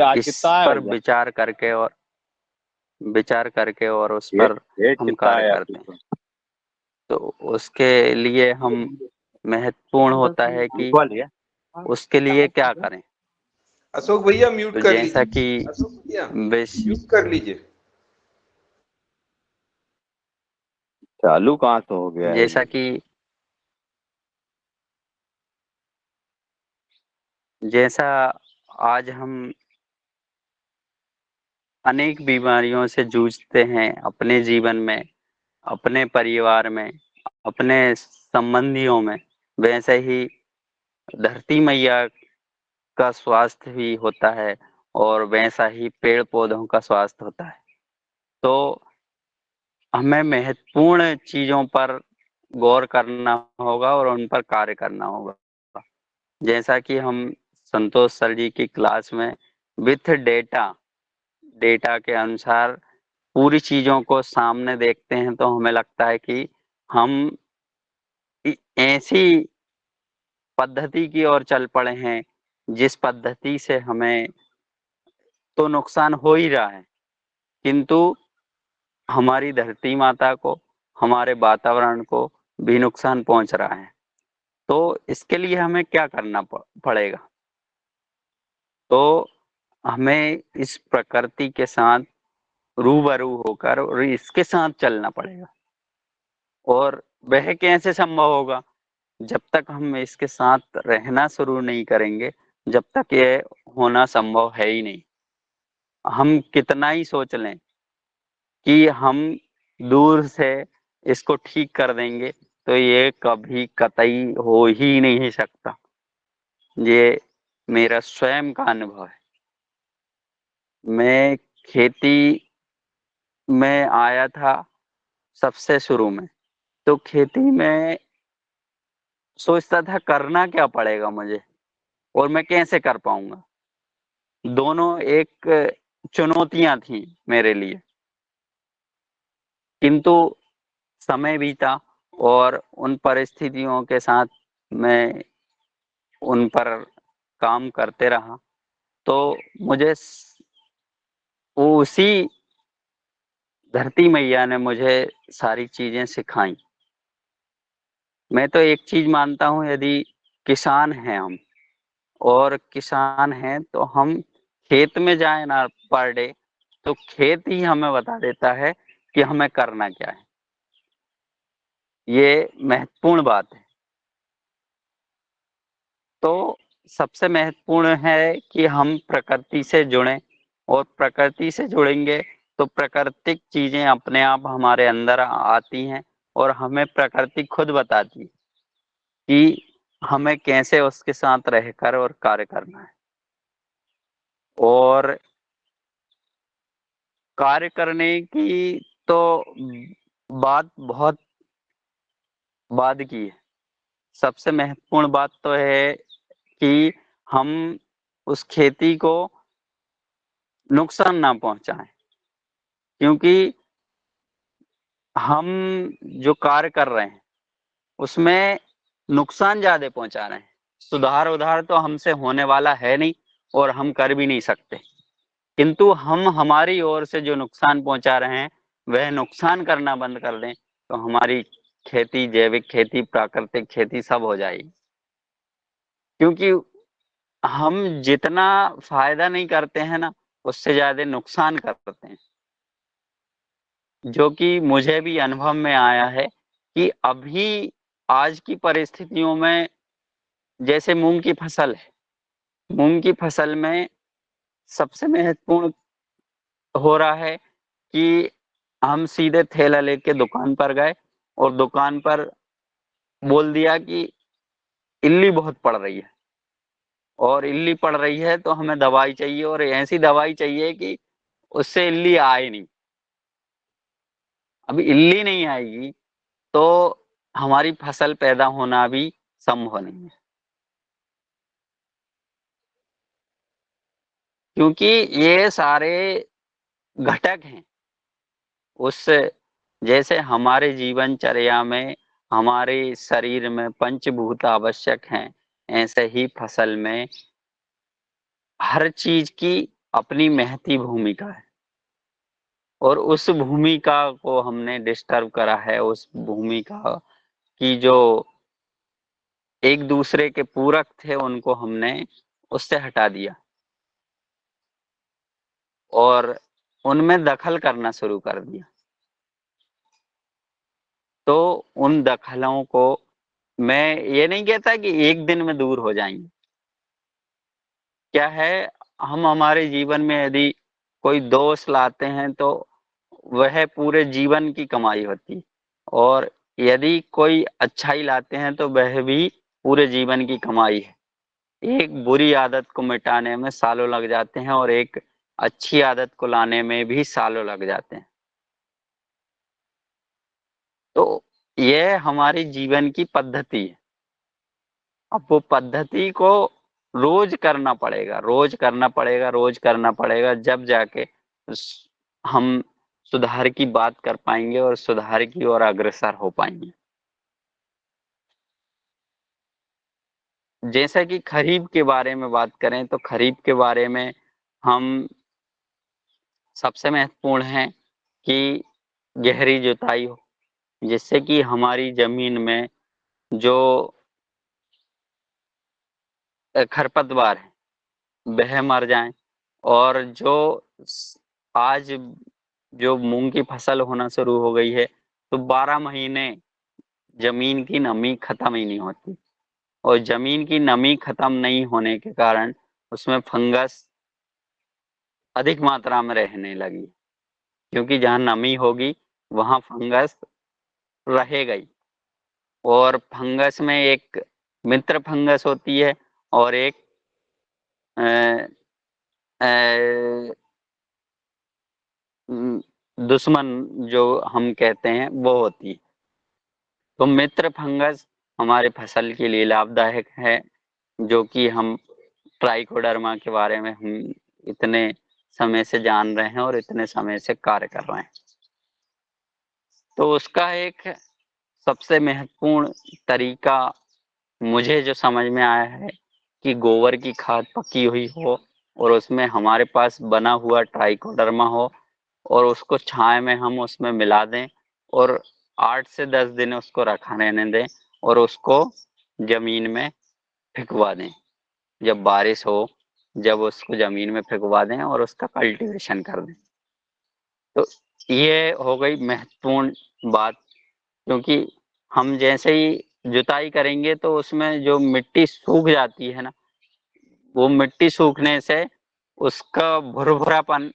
आज इस कितना पर आया? विचार करके और उस ये पर रेट हम कितना कार्य आया करते हैं। तो उसके लिए हम महत्वपूर्ण होता है कि लिखवा लिया? उसके लिए क्या करें। अशोक भैया म्यूट तो कर जैसा कि लीजिए, अशोक भैया विश म्यूट कर लीजिए। चालू कहाँ से हो गया है जैसा ये? कि जैसा आज हम अनेक बीमारियों से जूझते हैं अपने जीवन में, अपने परिवार में, अपने संबंधियों में, वैसे ही धरती मैया का स्वास्थ्य भी होता है और वैसा ही पेड़ पौधों का स्वास्थ्य होता है। तो हमें महत्वपूर्ण चीजों पर गौर करना होगा और उन पर कार्य करना होगा। जैसा कि हम संतोष सर जी की क्लास में विथ डेटा के अनुसार पूरी चीजों को सामने देखते हैं, तो हमें लगता है कि हम ऐसी पद्धति की ओर चल पड़े हैं जिस पद्धति से हमें तो नुकसान हो ही रहा है, किंतु हमारी धरती माता को, हमारे वातावरण को भी नुकसान पहुंच रहा है। तो इसके लिए हमें क्या करना पड़ेगा? तो हमें इस प्रकृति के साथ रूबरू होकर और इसके साथ चलना पड़ेगा। और वह कैसे संभव होगा? जब तक हम इसके साथ रहना शुरू नहीं करेंगे, जब तक ये होना संभव है ही नहीं। हम कितना ही सोच लें कि हम दूर से इसको ठीक कर देंगे, तो ये कभी कतई हो ही नहीं सकता। ये मेरा स्वयं का अनुभव है। मैं खेती में आया था सबसे शुरू में, तो खेती में सोचता था करना क्या पड़ेगा मुझे और मैं कैसे कर पाऊंगा। दोनों एक चुनौतियां थी मेरे लिए, किंतु समय बीता और उन परिस्थितियों के साथ मैं उन पर काम करते रहा, तो मुझे उसी धरती मैया ने मुझे सारी चीजें सिखाई। मैं तो एक चीज मानता हूँ, यदि किसान हैं हम और किसान हैं तो हम खेत में जाए ना पर डे, तो खेत ही हमें बता देता है कि हमें करना क्या है। ये महत्वपूर्ण बात है। तो सबसे महत्वपूर्ण है कि हम प्रकृति से जुड़ें, और प्रकृति से जुड़ेंगे तो प्राकृतिक चीजें अपने आप हमारे अंदर आती हैं और हमें प्रकृति खुद बताती है कि हमें कैसे उसके साथ रहकर और कार्य करना है। और कार्य करने की तो बात बहुत बाद की है। सबसे महत्वपूर्ण बात तो है कि हम उस खेती को नुकसान ना पहुंचाएं, क्योंकि हम जो कार्य कर रहे हैं उसमें नुकसान ज्यादा पहुंचा रहे हैं। सुधार उधार तो हमसे होने वाला है नहीं और हम कर भी नहीं सकते, किंतु हम हमारी ओर से जो नुकसान पहुंचा रहे हैं वह नुकसान करना बंद कर दें, तो हमारी खेती, जैविक खेती, प्राकृतिक खेती सब हो जाएगी। क्योंकि हम जितना फायदा नहीं करते हैं ना, उससे ज्यादा नुकसान करते हैं। जो कि मुझे भी अनुभव में आया है कि अभी आज की परिस्थितियों में, जैसे मूंग की फसल है, मूंग की फसल में सबसे महत्वपूर्ण हो रहा है कि हम सीधे थैला लेके दुकान पर गए और दुकान पर बोल दिया कि इल्ली बहुत पड़ रही है, और इल्ली पड़ रही है तो हमें दवाई चाहिए, और ऐसी दवाई चाहिए कि उससे इल्ली आए नहीं। अभी इल्ली नहीं आएगी तो हमारी फसल पैदा होना भी संभव नहीं है, क्योंकि ये सारे घटक हैं उस, जैसे हमारे जीवनचर्या में हमारे शरीर में पंचभूत आवश्यक हैं, ऐसे ही फसल में हर चीज की अपनी महती भूमिका है और उस भूमिका को हमने डिस्टर्ब करा है। उस भूमिका की जो एक दूसरे के पूरक थे उनको हमने उससे हटा दिया और उनमें दखल करना शुरू कर दिया। तो उन दखलों को मैं ये नहीं कहता कि एक दिन में दूर हो जाएंगे। क्या है, हम हमारे जीवन में यदि कोई दोष लाते हैं तो वह पूरे जीवन की कमाई होती है और यदि कोई अच्छाई लाते हैं तो वह भी पूरे जीवन की कमाई है। एक बुरी आदत को मिटाने में सालों लग जाते हैं और एक अच्छी आदत को लाने में भी सालों लग जाते हैं। तो यह हमारी जीवन की पद्धति है। अब वो पद्धति को रोज करना पड़ेगा, रोज करना पड़ेगा, रोज करना पड़ेगा, जब जाके हम सुधार की बात कर पाएंगे और सुधार की ओर अग्रसर हो पाएंगे। जैसा कि खरीफ के बारे में बात करें तो खरीफ के बारे में हम सबसे महत्वपूर्ण है कि गहरी जुताई हो, जिससे कि हमारी जमीन में जो खरपतवार है वह मर जाएं और जो आज जो मूंग की फसल होना शुरू हो गई है तो 12 महीने जमीन की नमी खत्म ही नहीं होती और जमीन की नमी खत्म नहीं होने के कारण उसमें फंगस अधिक मात्रा में रहने लगी, क्योंकि जहाँ नमी होगी वहाँ फंगस रहेगा ही। और फंगस में एक मित्र फंगस होती है और एक अ, अ, दुश्मन जो हम कहते हैं वो होती है। तो मित्र फंगस हमारे फसल के लिए लाभदायक है, जो कि हम ट्राइकोडर्मा के बारे में हम इतने समय से जान रहे हैं और इतने समय से कार्य कर रहे हैं। तो उसका एक सबसे महत्वपूर्ण तरीका मुझे जो समझ में आया है कि गोबर की खाद पकी हुई हो और उसमें हमारे पास बना हुआ ट्राइकोडर्मा हो और उसको छाया में हम उसमें मिला दें और 8 से 10 दिन उसको रखा रहने दें और उसको जमीन में फेंकवा दें। जब बारिश हो जब उसको जमीन में फेंकवा दें और उसका कल्टीवेशन कर दें। तो ये हो गई महत्वपूर्ण बात, क्योंकि हम जैसे ही जुताई करेंगे तो उसमें जो मिट्टी सूख जाती है ना, वो मिट्टी सूखने से उसका भुरभुरापन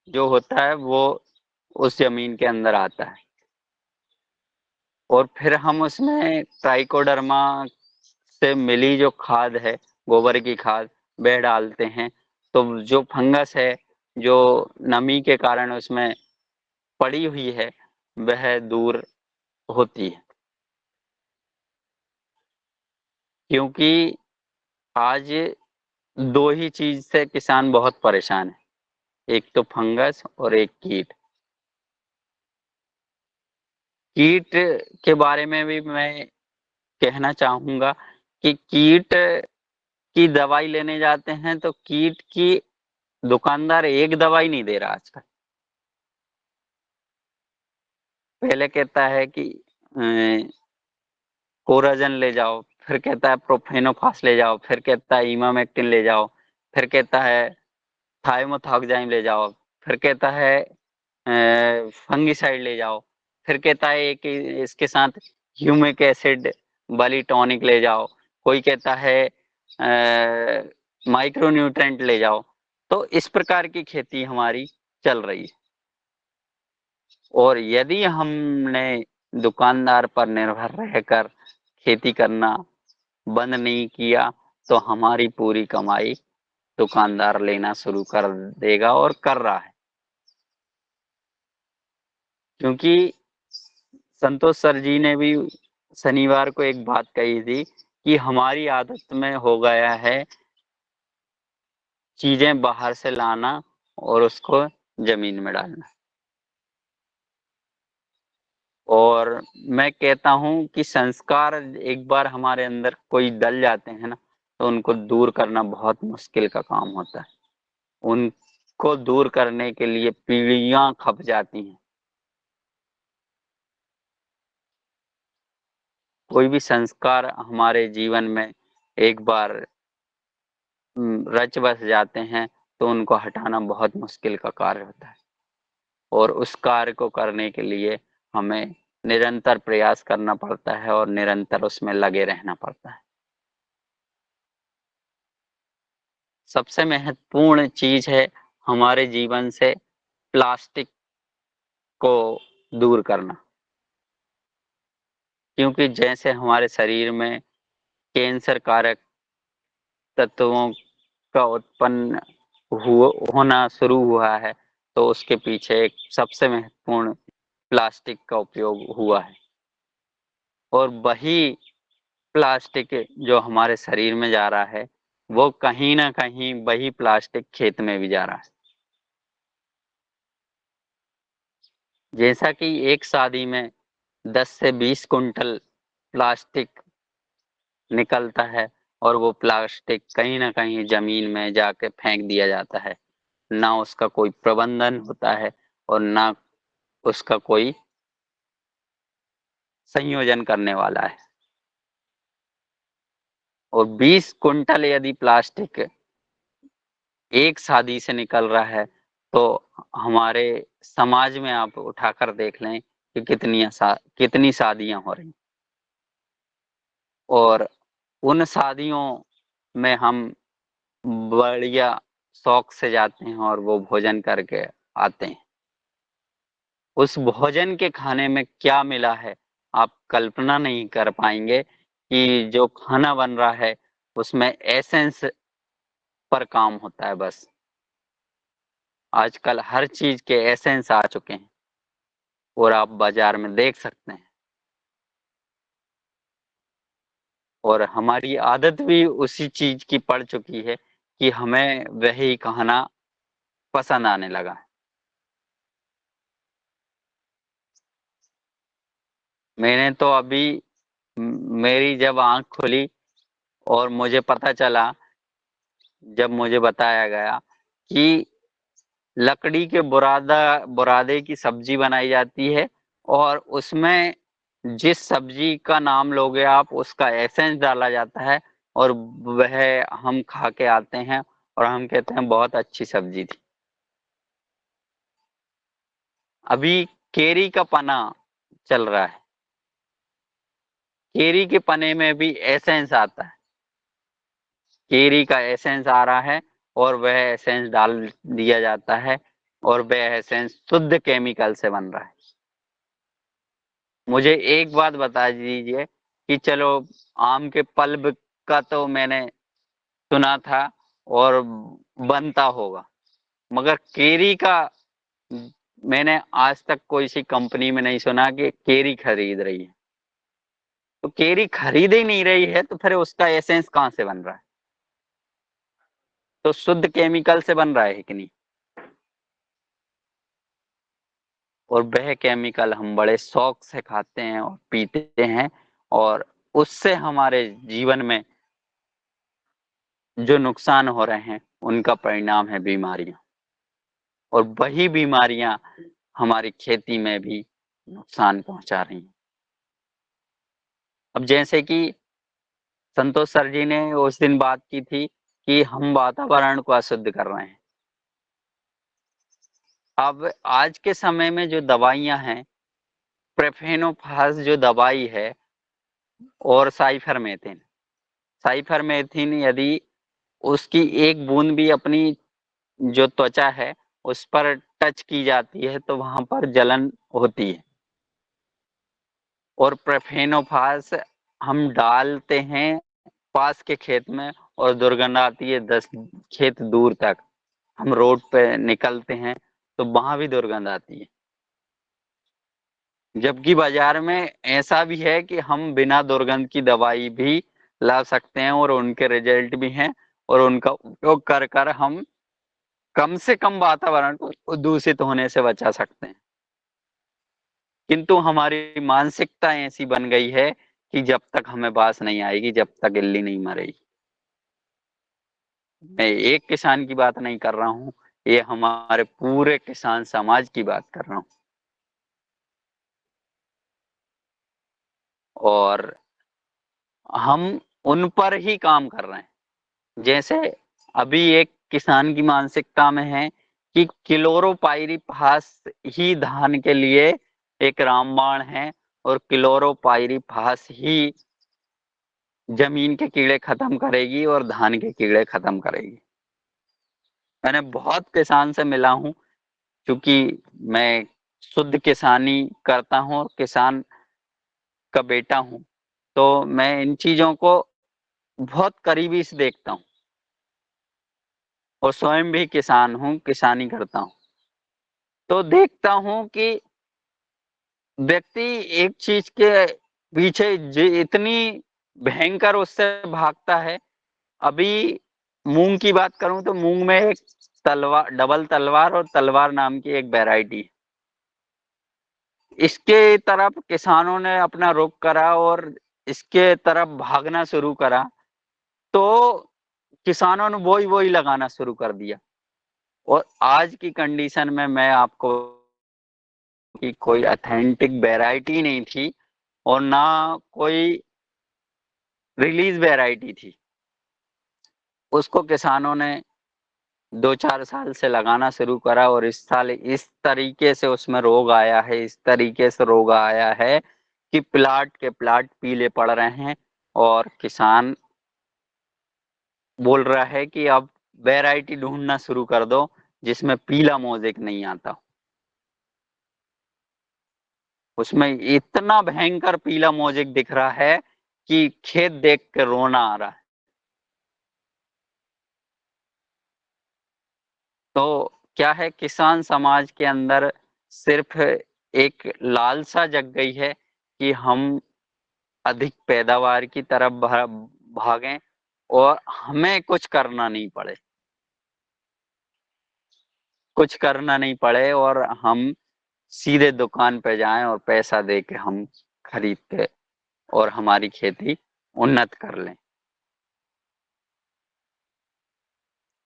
जो होता है वो उस जमीन के अंदर आता है और फिर हम उसमें ट्राइकोडर्मा से मिली जो खाद है, गोबर की खाद, वह डालते हैं। तो जो फंगस है जो नमी के कारण उसमें पड़ी हुई है वह दूर होती है। क्योंकि आज दो ही चीज से किसान बहुत परेशान है, एक तो फंगस और एक कीट। कीट के बारे में भी मैं कहना चाहूंगा कि कीट की दवाई लेने जाते हैं तो कीट की दुकानदार एक दवाई नहीं दे रहा आजकल। पहले कहता है कि कोराजन ले जाओ, फिर कहता है प्रोफेनोफास ले जाओ, फिर कहता है इमामेक्टिन ले जाओ, फिर कहता है थाइमोथॉक्साइम ले जाओ, फिर कहता है फंगिसाइड ले जाओ, फिर कहता है कि इसके साथ ह्यूमिक एसिड वाली टॉनिक ले जाओ, कोई कहता है माइक्रोन्यूट्रेंट ले जाओ। तो इस प्रकार की खेती हमारी चल रही है और यदि हमने दुकानदार पर निर्भर रहकर खेती करना बंद नहीं किया तो हमारी पूरी कमाई दुकानदार लेना शुरू कर देगा और कर रहा है। क्योंकि संतोष सर जी ने भी शनिवार को एक बात कही थी कि हमारी आदत में हो गया है चीजें बाहर से लाना और उसको जमीन में डालना। और मैं कहता हूं कि संस्कार एक बार हमारे अंदर कोई डल जाते हैं ना तो उनको दूर करना बहुत मुश्किल का काम होता है। उन को दूर करने के लिए पीढ़ियां खप जाती हैं। कोई भी संस्कार हमारे जीवन में एक बार रच बस जाते हैं तो उनको हटाना बहुत मुश्किल का कार्य होता है, और उस कार्य को करने के लिए हमें निरंतर प्रयास करना पड़ता है और निरंतर उसमें लगे रहना पड़ता है। सबसे महत्वपूर्ण चीज है हमारे जीवन से प्लास्टिक को दूर करना, क्योंकि जैसे हमारे शरीर में कैंसर कारक तत्वों का उत्पन्न होना शुरू हुआ है, तो उसके पीछे एक सबसे महत्वपूर्ण प्लास्टिक का उपयोग हुआ है। और वही प्लास्टिक जो हमारे शरीर में जा रहा है, वो कहीं ना कहीं वही प्लास्टिक खेत में भी जा रहा है। जैसा कि एक शादी में 10 से 20 कुंटल प्लास्टिक निकलता है और वो प्लास्टिक कहीं ना कहीं जमीन में जाके फेंक दिया जाता है, ना उसका कोई प्रबंधन होता है और ना उसका कोई संयोजन करने वाला है। और 20 कुंटल यदि प्लास्टिक एक शादी से निकल रहा है, तो हमारे समाज में आप उठाकर देख लें कि कितनी शादियां हो रही, और उन शादियों में हम बढ़िया शौक से जाते हैं और वो भोजन करके आते हैं। उस भोजन के खाने में क्या मिला है आप कल्पना नहीं कर पाएंगे, कि जो खाना बन रहा है उसमें एसेंस पर काम होता है बस। आजकल हर चीज के एसेंस आ चुके हैं और आप बाजार में देख सकते हैं, और हमारी आदत भी उसी चीज की पड़ चुकी है कि हमें वही खाना पसंद आने लगा है। मैंने तो अभी मेरी जब आंख खुली और मुझे पता चला, जब मुझे बताया गया कि लकड़ी के बुरादे की सब्जी बनाई जाती है और उसमें जिस सब्जी का नाम लोगे आप उसका एसेंस डाला जाता है, और वह हम खा के आते हैं और हम कहते हैं बहुत अच्छी सब्जी थी। अभी केरी का पना चल रहा है, केरी के पने में भी एसेंस आता है, केरी का एसेंस आ रहा है और वह एसेंस डाल दिया जाता है और वह एसेंस शुद्ध केमिकल से बन रहा है। मुझे एक बात बता दीजिए कि चलो आम के पल्प का तो मैंने सुना था और बनता होगा, मगर केरी का मैंने आज तक कोई सी कंपनी में नहीं सुना कि केरी खरीद रही है। तो केरी खरीद ही नहीं रही है तो फिर उसका एसेंस कहाँ से बन रहा है? तो शुद्ध केमिकल से बन रहा है कि नहीं? और वह केमिकल हम बड़े शौक से खाते हैं और पीते हैं, और उससे हमारे जीवन में जो नुकसान हो रहे हैं उनका परिणाम है बीमारियां, और वही बीमारियां हमारी खेती में भी नुकसान पहुंचा रही हैं। अब जैसे कि संतोष सर जी ने उस दिन बात की थी कि हम वातावरण को अशुद्ध कर रहे हैं। अब आज के समय में जो दवाइयां हैं, प्रोफेनोफास जो दवाई है और साइफरमेथ्रिन यदि उसकी एक बूंद भी अपनी जो त्वचा है उस पर टच की जाती है तो वहां पर जलन होती है। और प्रोफेनोफास हम डालते हैं पास के खेत में और दुर्गंध आती है 10 खेत दूर तक। हम रोड पे निकलते हैं तो वहां भी दुर्गंध आती है, जबकि बाजार में ऐसा भी है कि हम बिना दुर्गंध की दवाई भी ला सकते हैं और उनके रिजल्ट भी हैं, और उनका उपयोग कर कर हम कम से कम वातावरण को दूषित होने से बचा सकते हैं। किंतु हमारी मानसिकता ऐसी बन गई है कि जब तक हमें बास नहीं आएगी, जब तक इल्ली नहीं मरेगी। मैं एक किसान की बात नहीं कर रहा हूँ, ये हमारे पूरे किसान समाज की बात कर रहा हूँ। और हम उन पर ही काम कर रहे हैं। जैसे अभी एक किसान की मानसिकता में है कि क्लोरोपाइरीफास ही धान के लिए एक रामबाण है और क्लोरोपाइरीफास ही जमीन के कीड़े खत्म करेगी और धान के कीड़े खत्म करेगी। मैंने बहुत किसान से मिला हूँ, क्योंकि मैं शुद्ध किसानी करता हूँ और किसान का बेटा हूँ, तो मैं इन चीजों को बहुत करीबी से देखता हूँ और स्वयं भी किसान हूँ, किसानी करता हूँ। तो देखता हूँ कि व्यक्ति एक चीज के पीछे इतनी भयंकर उससे भागता है। अभी मूंग की बात करूं तो मूंग में एक तलवार, डबल तलवार और तलवार नाम की एक वैरायटी है। इसके तरफ किसानों ने अपना रुख करा और इसके तरफ भागना शुरू करा, तो किसानों ने वही लगाना शुरू कर दिया। और आज की कंडीशन में मैं आपको कि कोई ऑथेंटिक वैरायटी नहीं थी और ना कोई रिलीज वैरायटी थी, उसको किसानों ने 2-4 साल से लगाना शुरू करा और इस साल इस तरीके से उसमें रोग आया है, इस तरीके से रोग आया है कि प्लाट के प्लाट पीले पड़ रहे हैं और किसान बोल रहा है कि अब वैरायटी ढूंढना शुरू कर दो जिसमें पीला मोजेक नहीं आता। उसमें इतना भयंकर पीला मोजेक दिख रहा है कि खेत देख के रोना आ रहा है। तो क्या है, किसान समाज के अंदर सिर्फ एक लालसा जग गई है कि हम अधिक पैदावार की तरफ भागें और हमें कुछ करना नहीं पड़े और हम सीधे दुकान पे जाएं और पैसा दे के हम खरीद के और हमारी खेती उन्नत कर लें।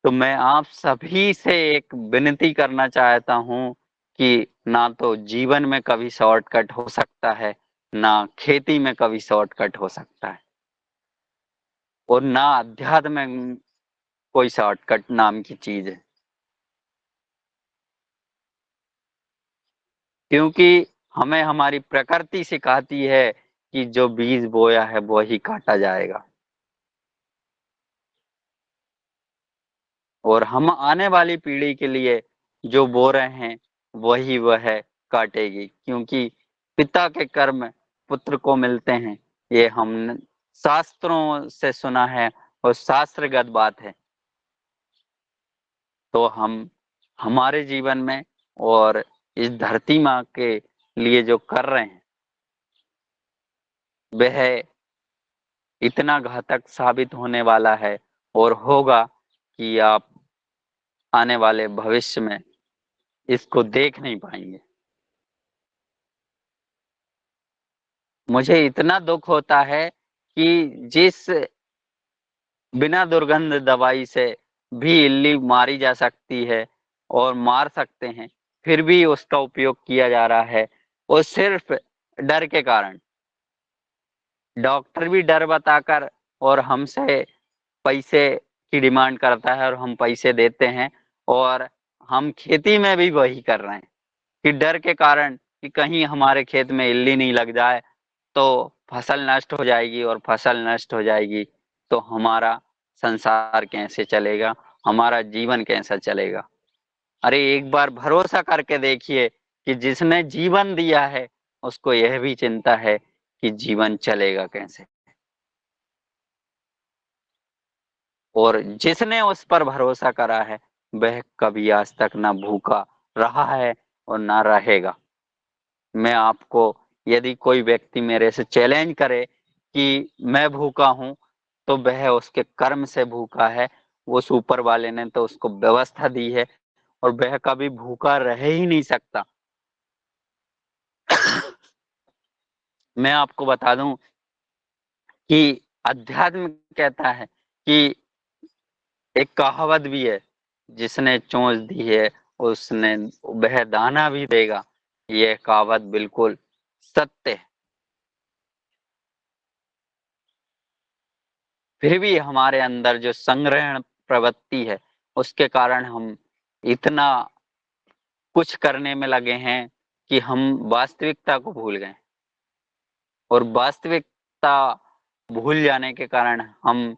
तो मैं आप सभी से एक विनती करना चाहता हूं कि ना तो जीवन में कभी शॉर्टकट हो सकता है, ना खेती में कभी शॉर्टकट हो सकता है और ना अध्यात्म में कोई शॉर्टकट नाम की चीज है। क्योंकि हमें हमारी प्रकृति सिखाती है कि जो बीज बोया है वो ही काटा जाएगा और हम आने वाली पीढ़ी के लिए जो बो रहे हैं वही वह काटेगी, क्योंकि पिता के कर्म पुत्र को मिलते हैं। ये हम शास्त्रों से सुना है और शास्त्रगत बात है। तो हम हमारे जीवन में और इस धरती माँ के लिए जो कर रहे हैं वह इतना घातक साबित होने वाला है और होगा कि आप आने वाले भविष्य में इसको देख नहीं पाएंगे। मुझे इतना दुख होता है कि जिस बिना दुर्गंध दवाई से भी इल्ली मारी जा सकती है और मार सकते हैं, फिर भी उसका उपयोग किया जा रहा है और सिर्फ डर के कारण। डॉक्टर भी डर बताकर और हमसे पैसे की डिमांड करता है और हम पैसे देते हैं और हम खेती में भी वही कर रहे हैं कि डर के कारण कि कहीं हमारे खेत में इल्ली नहीं लग जाए तो फसल नष्ट हो जाएगी और फसल नष्ट हो जाएगी तो हमारा संसार कैसे चलेगा, हमारा जीवन कैसा चलेगा। अरे एक बार भरोसा करके देखिए कि जिसने जीवन दिया है उसको यह भी चिंता है कि जीवन चलेगा कैसे, और जिसने उस पर भरोसा करा है वह कभी आज तक ना भूखा रहा है और ना रहेगा। मैं आपको, यदि कोई व्यक्ति मेरे से चैलेंज करे कि मैं भूखा हूं, तो वह उसके कर्म से भूखा है। उस ऊपर वाले ने तो उसको व्यवस्था दी है और वह कभी भूखा रह ही नहीं सकता। मैं आपको बता दूं कि अध्यात्म कहता है कि एक कहावत भी है जिसने चोंच दी है उसने वह दाना भी देगा। यह कहावत बिल्कुल सत्य है। फिर भी हमारे अंदर जो संग्रहण प्रवृत्ति है उसके कारण हम इतना कुछ करने में लगे हैं कि हम वास्तविकता को भूल गए। और वास्तविकता भूल जाने के कारण हम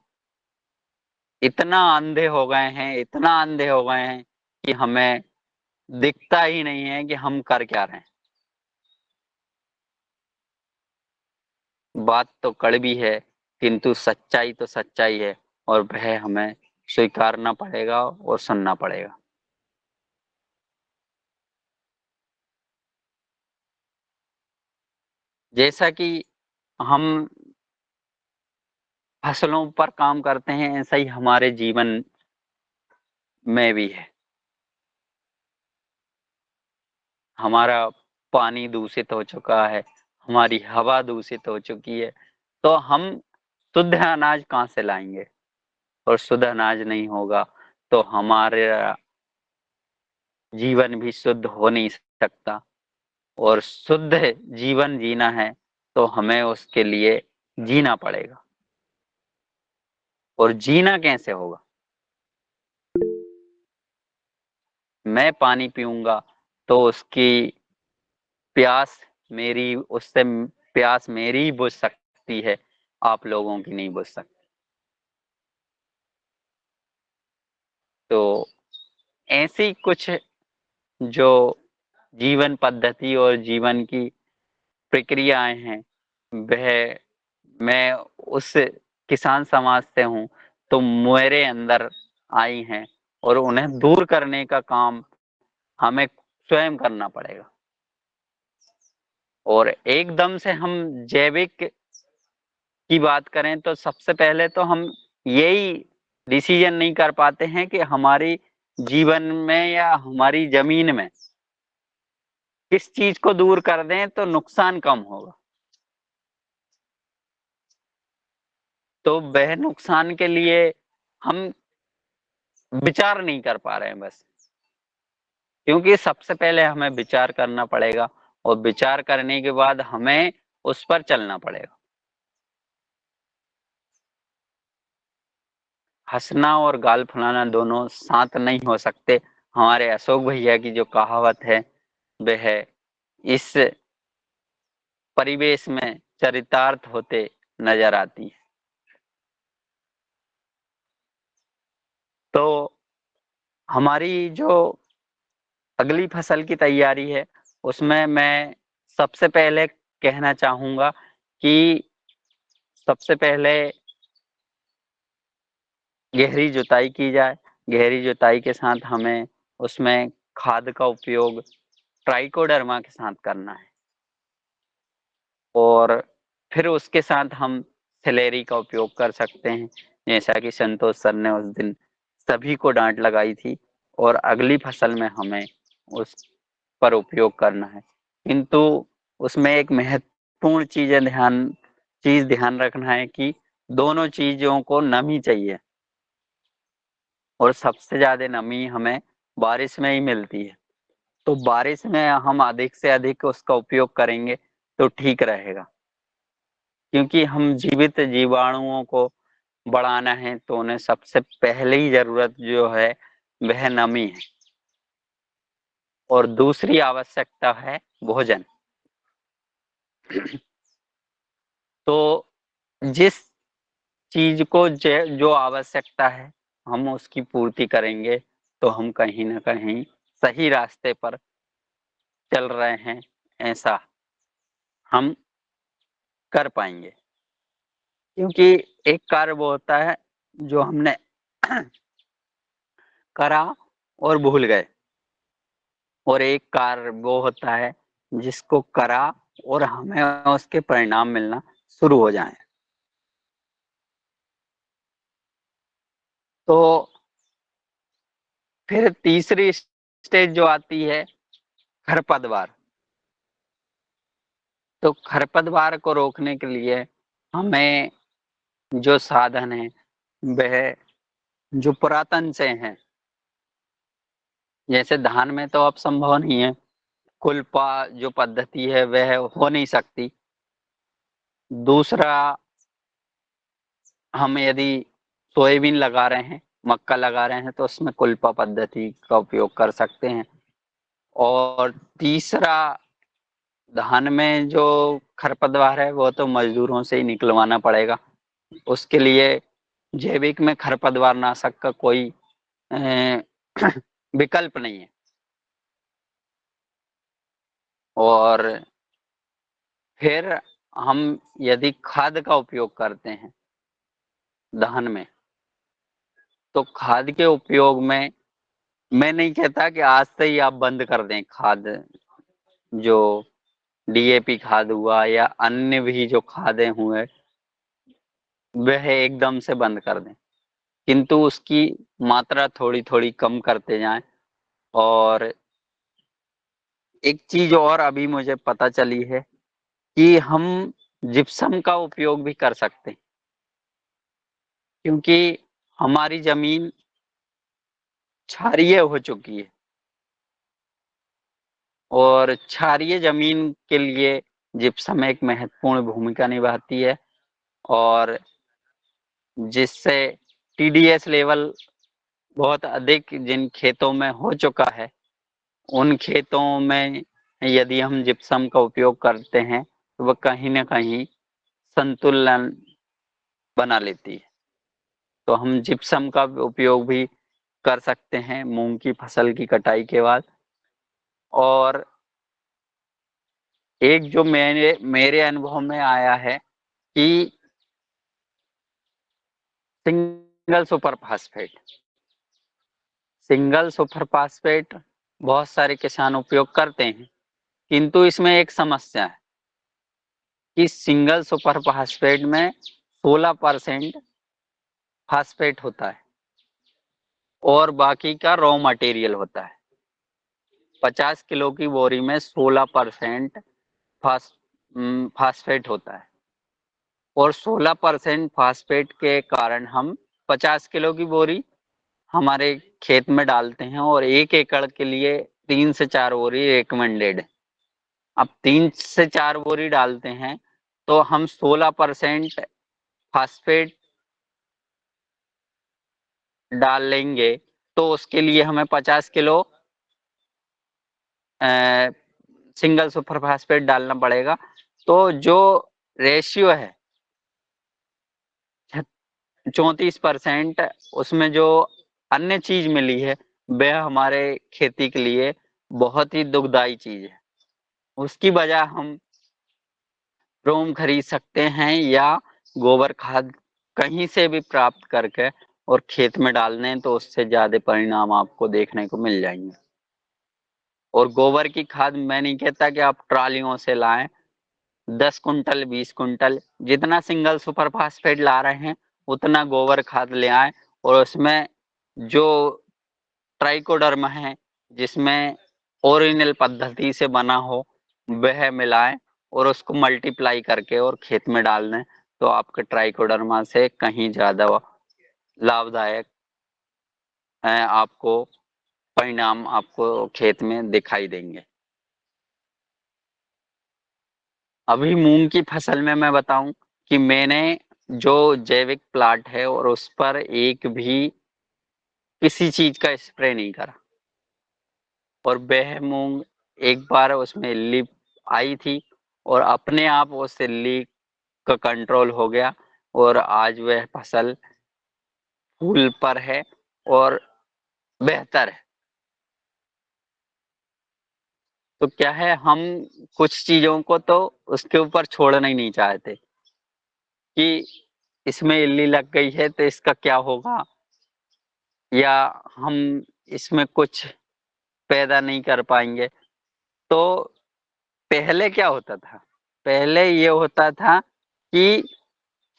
इतना अंधे हो गए हैं, इतना अंधे हो गए हैं कि हमें दिखता ही नहीं है कि हम कर क्या रहे हैं। बात तो कड़वी है किंतु सच्चाई तो सच्चाई है और वह हमें स्वीकारना पड़ेगा और सुनना पड़ेगा। जैसा कि हम फसलों पर काम करते हैं ऐसा ही हमारे जीवन में भी है। हमारा पानी दूषित हो चुका है, हमारी हवा दूषित हो चुकी है, तो हम शुद्ध अनाज कहाँ से लाएंगे? और शुद्ध अनाज नहीं होगा तो हमारा जीवन भी शुद्ध हो नहीं सकता। और शुद्ध जीवन जीना है तो हमें उसके लिए जीना पड़ेगा। और जीना कैसे होगा? मैं पानी पीऊंगा तो उससे प्यास मेरी ही बुझ सकती है, आप लोगों की नहीं बुझ सकती। तो ऐसी कुछ जो जीवन पद्धति और जीवन की प्रक्रियाएं हैं वह मैं उस किसान समाज से हूँ तो मेरे अंदर आई हैं और उन्हें दूर करने का काम हमें स्वयं करना पड़ेगा। और एकदम से हम जैविक की बात करें तो सबसे पहले तो हम यही डिसीजन नहीं कर पाते हैं कि हमारी जीवन में या हमारी जमीन में किस चीज को दूर कर दें तो नुकसान कम होगा। तो वह नुकसान के लिए हम विचार नहीं कर पा रहे हैं बस, क्योंकि सबसे पहले हमें विचार करना पड़ेगा और विचार करने के बाद हमें उस पर चलना पड़ेगा। हंसना और गाल फुलाना दोनों साथ नहीं हो सकते। हमारे अशोक भैया की जो कहावत है वह इस परिवेश में चरितार्थ होते नजर आती है। तो हमारी जो अगली फसल की तैयारी है उसमें मैं सबसे पहले कहना चाहूंगा कि सबसे पहले गहरी जुताई की जाए। गहरी जुताई के साथ हमें उसमें खाद का उपयोग ट्राइकोडर्मा के साथ करना है और फिर उसके साथ हम सिलेरी का उपयोग कर सकते हैं, जैसा कि संतोष सर ने उस दिन सभी को डांट लगाई थी। और अगली फसल में हमें उस पर उपयोग करना है, किंतु उसमें एक महत्वपूर्ण चीज ध्यान रखना है कि दोनों चीजों को नमी चाहिए और सबसे ज्यादा नमी हमें बारिश में ही मिलती है। तो बारिश में हम अधिक से अधिक उसका उपयोग करेंगे तो ठीक रहेगा, क्योंकि हम जीवित जीवाणुओं को बढ़ाना है तो उन्हें सबसे पहले ही जरूरत जो है वह नमी है और दूसरी आवश्यकता है भोजन। तो जिस चीज को जो आवश्यकता है हम उसकी पूर्ति करेंगे तो हम कहीं ना कहीं सही रास्ते पर चल रहे हैं ऐसा हम कर पाएंगे। क्योंकि एक कार्य वो होता है जो हमने करा और भूल गए, और एक कार्य वो होता है जिसको करा और हमें उसके परिणाम मिलना शुरू हो जाए। तो फिर तीसरी स्टेज जो आती है खरपतवार। तो खरपतवार को रोकने के लिए हमें जो साधन है वह जो पुरातन से हैं जैसे धान में तो अब संभव नहीं है, कुल्पा जो पद्धति है वह हो नहीं सकती। दूसरा, हम यदि सोयाबीन लगा रहे हैं, मक्का लगा रहे हैं तो उसमें कुल्पा पद्धति का उपयोग कर सकते हैं। और तीसरा, धान में जो खरपतवार है वो तो मजदूरों से ही निकलवाना पड़ेगा। उसके लिए जैविक में खरपतवार नाशक का कोई विकल्प नहीं है। और फिर हम यदि खाद का उपयोग करते हैं धान में, तो खाद के उपयोग में मैं नहीं कहता कि आज से ही आप बंद कर दें खाद, जो डीएपी खाद हुआ या अन्य भी जो खादें हुए वह एकदम से बंद कर दें, किंतु उसकी मात्रा थोड़ी थोड़ी कम करते जाएं। और एक चीज और अभी मुझे पता चली है कि हम जिप्सम का उपयोग भी कर सकते हैं, क्योंकि हमारी जमीन क्षारीय हो चुकी है और क्षारीय जमीन के लिए जिप्सम एक महत्वपूर्ण भूमिका निभाती है। और जिससे टीडीएस लेवल बहुत अधिक जिन खेतों में हो चुका है, उन खेतों में यदि हम जिप्सम का उपयोग करते हैं तो वह कहीं ना कहीं संतुलन बना लेती है। तो हम जिप्सम का उपयोग भी कर सकते हैं मूंग की फसल की कटाई के बाद। और एक जो मेरे अनुभव में आया है कि सिंगल सुपर फास्फेट बहुत सारे किसान उपयोग करते हैं, किंतु इसमें एक समस्या है कि सिंगल सुपर फास्फेट में 16% फास्फेट होता है और बाकी का रॉ मटेरियल होता है। 50 किलो की बोरी में 16% फास्फेट होता है और 16% फास्फेट के कारण हम 50 किलो की बोरी हमारे खेत में डालते हैं और 1 एकड़ के लिए 3 से 4 बोरी रिकमेंडेड है। अब 3 से 4 बोरी डालते हैं तो हम 16% फास्फेट डाल लेंगे, तो उसके लिए हमें 50 किलो सिंगल सुपर फास्फेट डालना पड़ेगा। तो जो रेशियो है 34%, उसमें जो अन्य चीज मिली है वह हमारे खेती के लिए बहुत ही दुखदाई चीज है। उसकी बजाय हम रोम खरीद सकते हैं या गोबर खाद कहीं से भी प्राप्त करके और खेत में डाल दें, तो उससे ज्यादा परिणाम आपको देखने को मिल जाएंगे। और गोबर की खाद मैं नहीं कहता कि आप ट्रालियों से लाएं, 10 कुंटल 20 कुंटल जितना सिंगल सुपर फास्फेट ला रहे हैं उतना गोबर खाद ले आए और उसमें जो ट्राइकोडर्मा है जिसमें ओरिजिनल पद्धति से बना हो वह मिलाएं और उसको मल्टीप्लाई करके और खेत में डाल दें, तो आपके ट्राइकोडर्मा से कहीं ज्यादा लाभदायक आपको परिणाम आपको खेत में दिखाई देंगे। अभी मूंग की फसल में मैं बताऊं कि मैंने जो जैविक प्लांट है और उस पर एक भी किसी चीज का स्प्रे नहीं करा और वह मूंग एक बार उसमें इल्ली आई थी और अपने आप वो इल्ली का कंट्रोल हो गया और आज वह फसल फूल पर है और बेहतर है। तो क्या है, हम कुछ चीजों को तो उसके ऊपर छोड़ना ही नहीं चाहते कि इसमें इल्ली लग गई है तो इसका क्या होगा, या हम इसमें कुछ पैदा नहीं कर पाएंगे। तो पहले क्या होता था, पहले ये होता था कि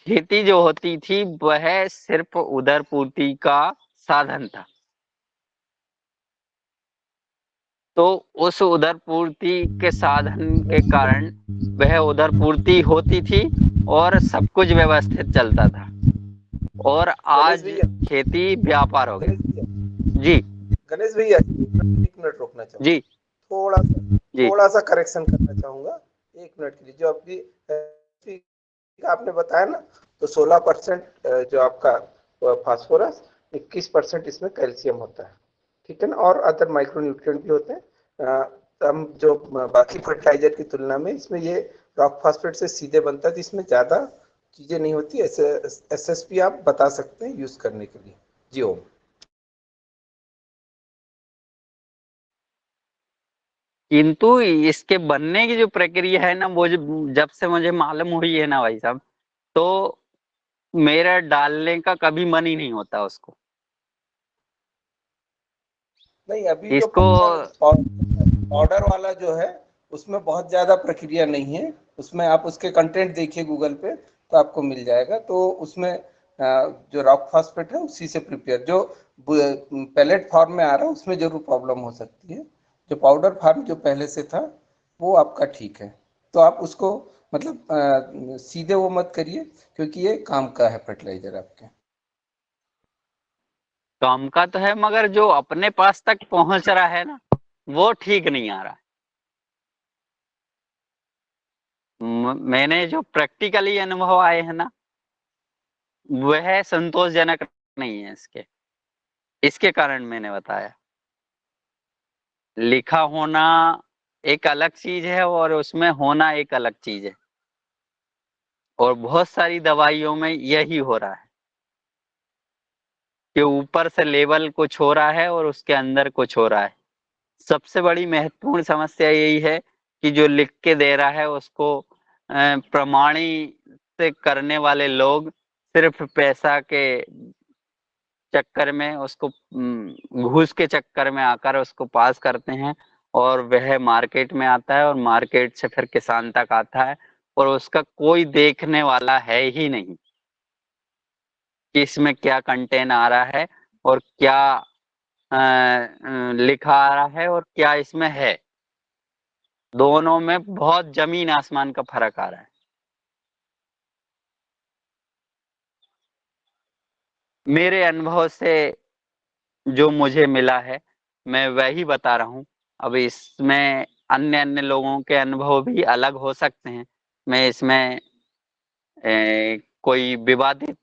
खेती जो होती थी वह सिर्फ उदर पूर्ति का साधन था। तो उस उदर पूर्ति के साधन के कारण वह उदर पूर्ति होती थी और सब कुछ व्यवस्थित चलता था। और आज खेती व्यापार हो गया। जी गणेश भैया 1 मिनट रोकना चाहूंगा, जी जी थोड़ा सा करेक्शन करना चाहूंगा 1 मिनट के लिए। जो आपकी आपने बताया ना, तो 16% जो आपका फास्फोरस, 21% इसमें कैल्शियम होता है, ठीक है ना, और अदर माइक्रो न्यूट्रिएंट भी होते हैं। हम जो बाकी फर्टिलाइजर की तुलना में इसमें ये रॉक फास्फेट से सीधे बनता है, तो इसमें ज्यादा चीजें नहीं होती। एसएसपी आप बता सकते हैं यूज करने के लिए। जी ओम। किंतु इसके बनने की जो प्रक्रिया है ना, वो जब से मुझे मालूम हुई है ना भाई साहब, तो मेरा डालने का कभी मन ही नहीं होता उसको। नहीं, अभी जो इसको पाउडर वाला जो है उसमें बहुत ज्यादा प्रक्रिया नहीं है। उसमें आप उसके कंटेंट देखिए गूगल पे, तो आपको मिल जाएगा। तो उसमें जो रॉक फास्फेट है उसी से प्रिपेयर, जो पैलेट फॉर्म में आ रहा है उसमें जरूर प्रॉब्लम हो सकती है। जो पाउडर फॉर्म जो पहले से था वो आपका ठीक है। तो आप उसको मतलब सीधे वो मत करिए, क्योंकि ये काम का है फर्टिलाइजर आपके। काम का तो है, मगर जो अपने पास तक पहुंच रहा है ना, वो ठीक नहीं आ रहा है। मैंने जो प्रैक्टिकली अनुभव आए हैं ना, वह संतोषजनक नहीं है इसके। इसके कारण मैंने बताया, लिखा होना एक अलग चीज है और उसमें होना एक अलग चीज है। और बहुत सारी दवाइयों में यही हो रहा है कि ऊपर से लेवल कुछ हो रहा है और उसके अंदर कुछ हो रहा है। सबसे बड़ी महत्वपूर्ण समस्या यही है कि जो लिख के दे रहा है उसको प्रमाणित करने वाले लोग सिर्फ पैसा के चक्कर में, उसको घूस के चक्कर में आकर उसको पास करते हैं, और वह मार्केट में आता है और मार्केट से फिर किसान तक आता है, और उसका कोई देखने वाला है ही नहीं कि इसमें क्या कंटेंट आ रहा है और क्या लिखा आ रहा है और क्या इसमें है। दोनों में बहुत जमीन आसमान का फर्क आ रहा है। मेरे अनुभव से जो मुझे मिला है मैं वही बता रहा हूँ। अब इसमें अन्य अन्य लोगों के अनुभव भी अलग हो सकते हैं। मैं इसमें कोई विवादित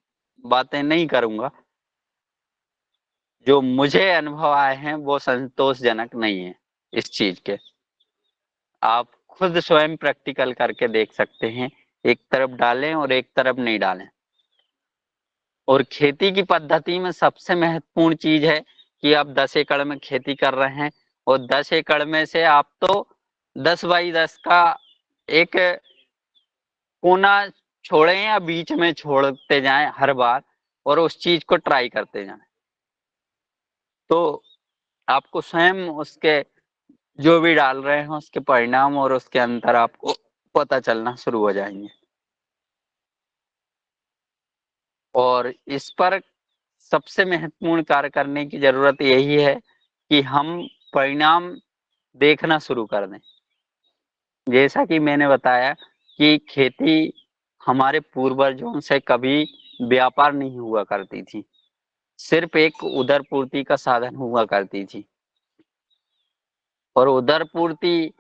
बातें नहीं करूंगा। जो मुझे अनुभव आए हैं वो संतोषजनक नहीं है इस चीज के। आप खुद स्वयं प्रैक्टिकल करके देख सकते हैं, एक तरफ डालें और एक तरफ नहीं डालें। और खेती की पद्धति में सबसे महत्वपूर्ण चीज है कि आप 10 एकड़ में खेती कर रहे हैं, और 10 एकड़ में से आप तो 10x10 का एक कोना छोड़ें या बीच में छोड़ते जाएं हर बार, और उस चीज को ट्राई करते जाएं। तो आपको स्वयं उसके जो भी डाल रहे हैं उसके परिणाम और उसके अंतर आपको पता चलना शुरू हो जाएंगे। और इस पर सबसे महत्वपूर्ण कार्य करने की जरूरत यही है कि हम परिणाम देखना शुरू कर दें। जैसा कि मैंने बताया कि खेती हमारे पूर्वजों से कभी व्यापार नहीं हुआ करती थी, सिर्फ एक उदर पूर्ति का साधन हुआ करती थी। और उदर पूर्ति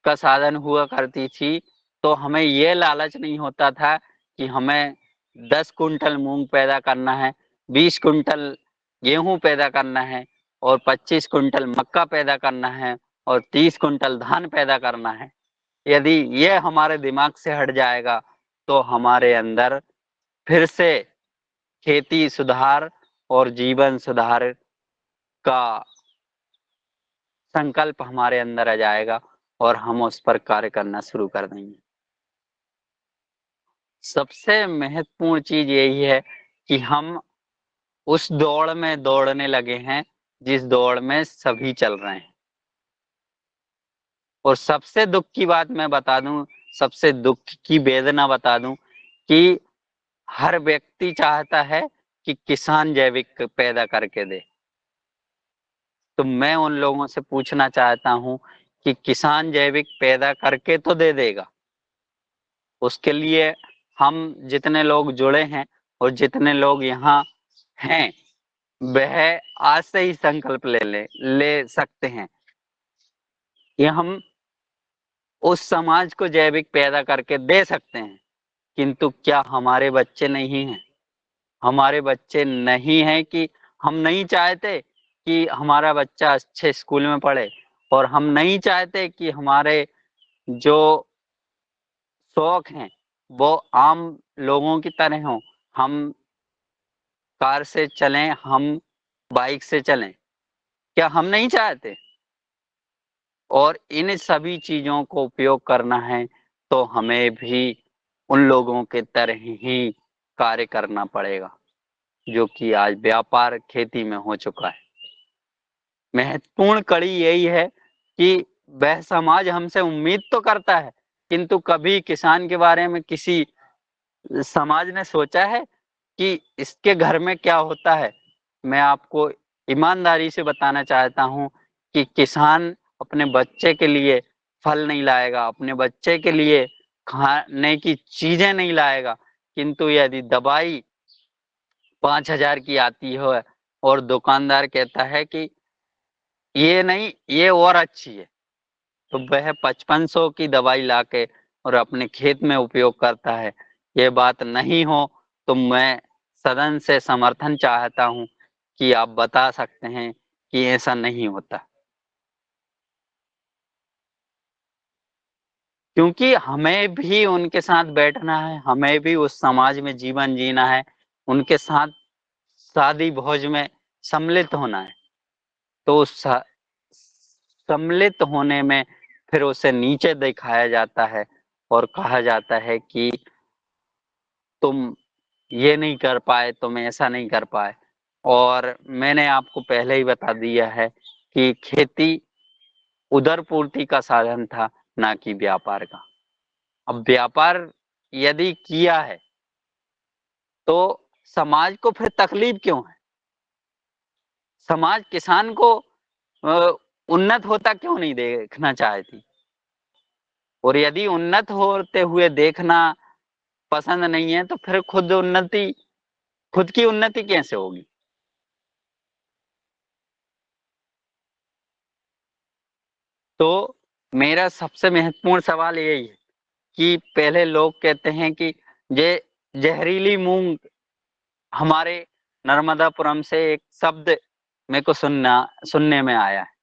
का साधन हुआ करती थी तो हमें यह लालच नहीं होता था कि हमें 10 कुंटल मूंग पैदा करना है, 20 कुंटल गेहूं पैदा करना है, और 25 कुंटल मक्का पैदा करना है, और 30 कुंटल धान पैदा करना है। यदि ये हमारे दिमाग से हट जाएगा तो हमारे अंदर फिर से खेती सुधार और जीवन सुधार का संकल्प हमारे अंदर आ जाएगा और हम उस पर कार्य करना शुरू कर देंगे। सबसे महत्वपूर्ण चीज यही है कि हम उस दौड़ में दौड़ने लगे हैं जिस दौड़ में सभी चल रहे हैं। और सबसे दुख की बात मैं बता दूं, सबसे दुख की वेदना बता दूं कि हर व्यक्ति चाहता है कि किसान जैविक पैदा करके दे। तो मैं उन लोगों से पूछना चाहता हूं कि किसान जैविक पैदा करके तो दे देगा, उसके लिए हम जितने लोग जुड़े हैं और जितने लोग यहाँ हैं वह आज से ही संकल्प ले सकते हैं कि हम उस समाज को जैविक पैदा करके दे सकते हैं। किंतु क्या हमारे बच्चे नहीं हैं? हमारे बच्चे नहीं हैं कि हम नहीं चाहते कि हमारा बच्चा अच्छे स्कूल में पढ़े, और हम नहीं चाहते कि हमारे जो शौक हैं वो आम लोगों की तरह हों। हम कार से चलें, हम बाइक से चलें, क्या हम नहीं चाहते? और इन सभी चीजों को उपयोग करना है तो हमें भी उन लोगों के तरह ही कार्य करना पड़ेगा जो कि आज व्यापार खेती में हो चुका है। महत्वपूर्ण कड़ी यही है कि वह समाज हमसे उम्मीद तो करता है, किंतु कभी किसान के बारे में किसी समाज ने सोचा है कि इसके घर में क्या होता है? मैं आपको ईमानदारी से बताना चाहता हूँ कि किसान अपने बच्चे के लिए फल नहीं लाएगा, अपने बच्चे के लिए खाने की चीजें नहीं लाएगा, किंतु यदि दवाई 5,000 की आती है और दुकानदार कहता है कि ये नहीं, ये और अच्छी है, तो वह 5500 की दवाई लाके और अपने खेत में उपयोग करता है। ये बात नहीं हो तो मैं सदन से समर्थन चाहता हूं कि आप बता सकते हैं कि ऐसा नहीं होता, क्योंकि हमें भी उनके साथ बैठना है, हमें भी उस समाज में जीवन जीना है, उनके साथ शादी भोज में सम्मिलित होना है। तो सम्मिलित होने में फिर उसे नीचे दिखाया जाता है और कहा जाता है कि तुम ये नहीं कर पाए, तुम ऐसा नहीं कर पाए। और मैंने आपको पहले ही बता दिया है कि खेती उदर पूर्ति का साधन था, ना कि व्यापार का। अब व्यापार यदि किया है तो समाज को फिर तकलीफ क्यों है? समाज किसान को उन्नत होता क्यों नहीं देखना चाहती? और यदि उन्नत होते हुए देखना पसंद नहीं है तो फिर खुद की उन्नति कैसे होगी? तो मेरा सबसे महत्वपूर्ण सवाल यही है कि पहले लोग कहते हैं कि ये जहरीली मूंग, हमारे नर्मदापुरम से एक शब्द मेरे को सुनने में आया है।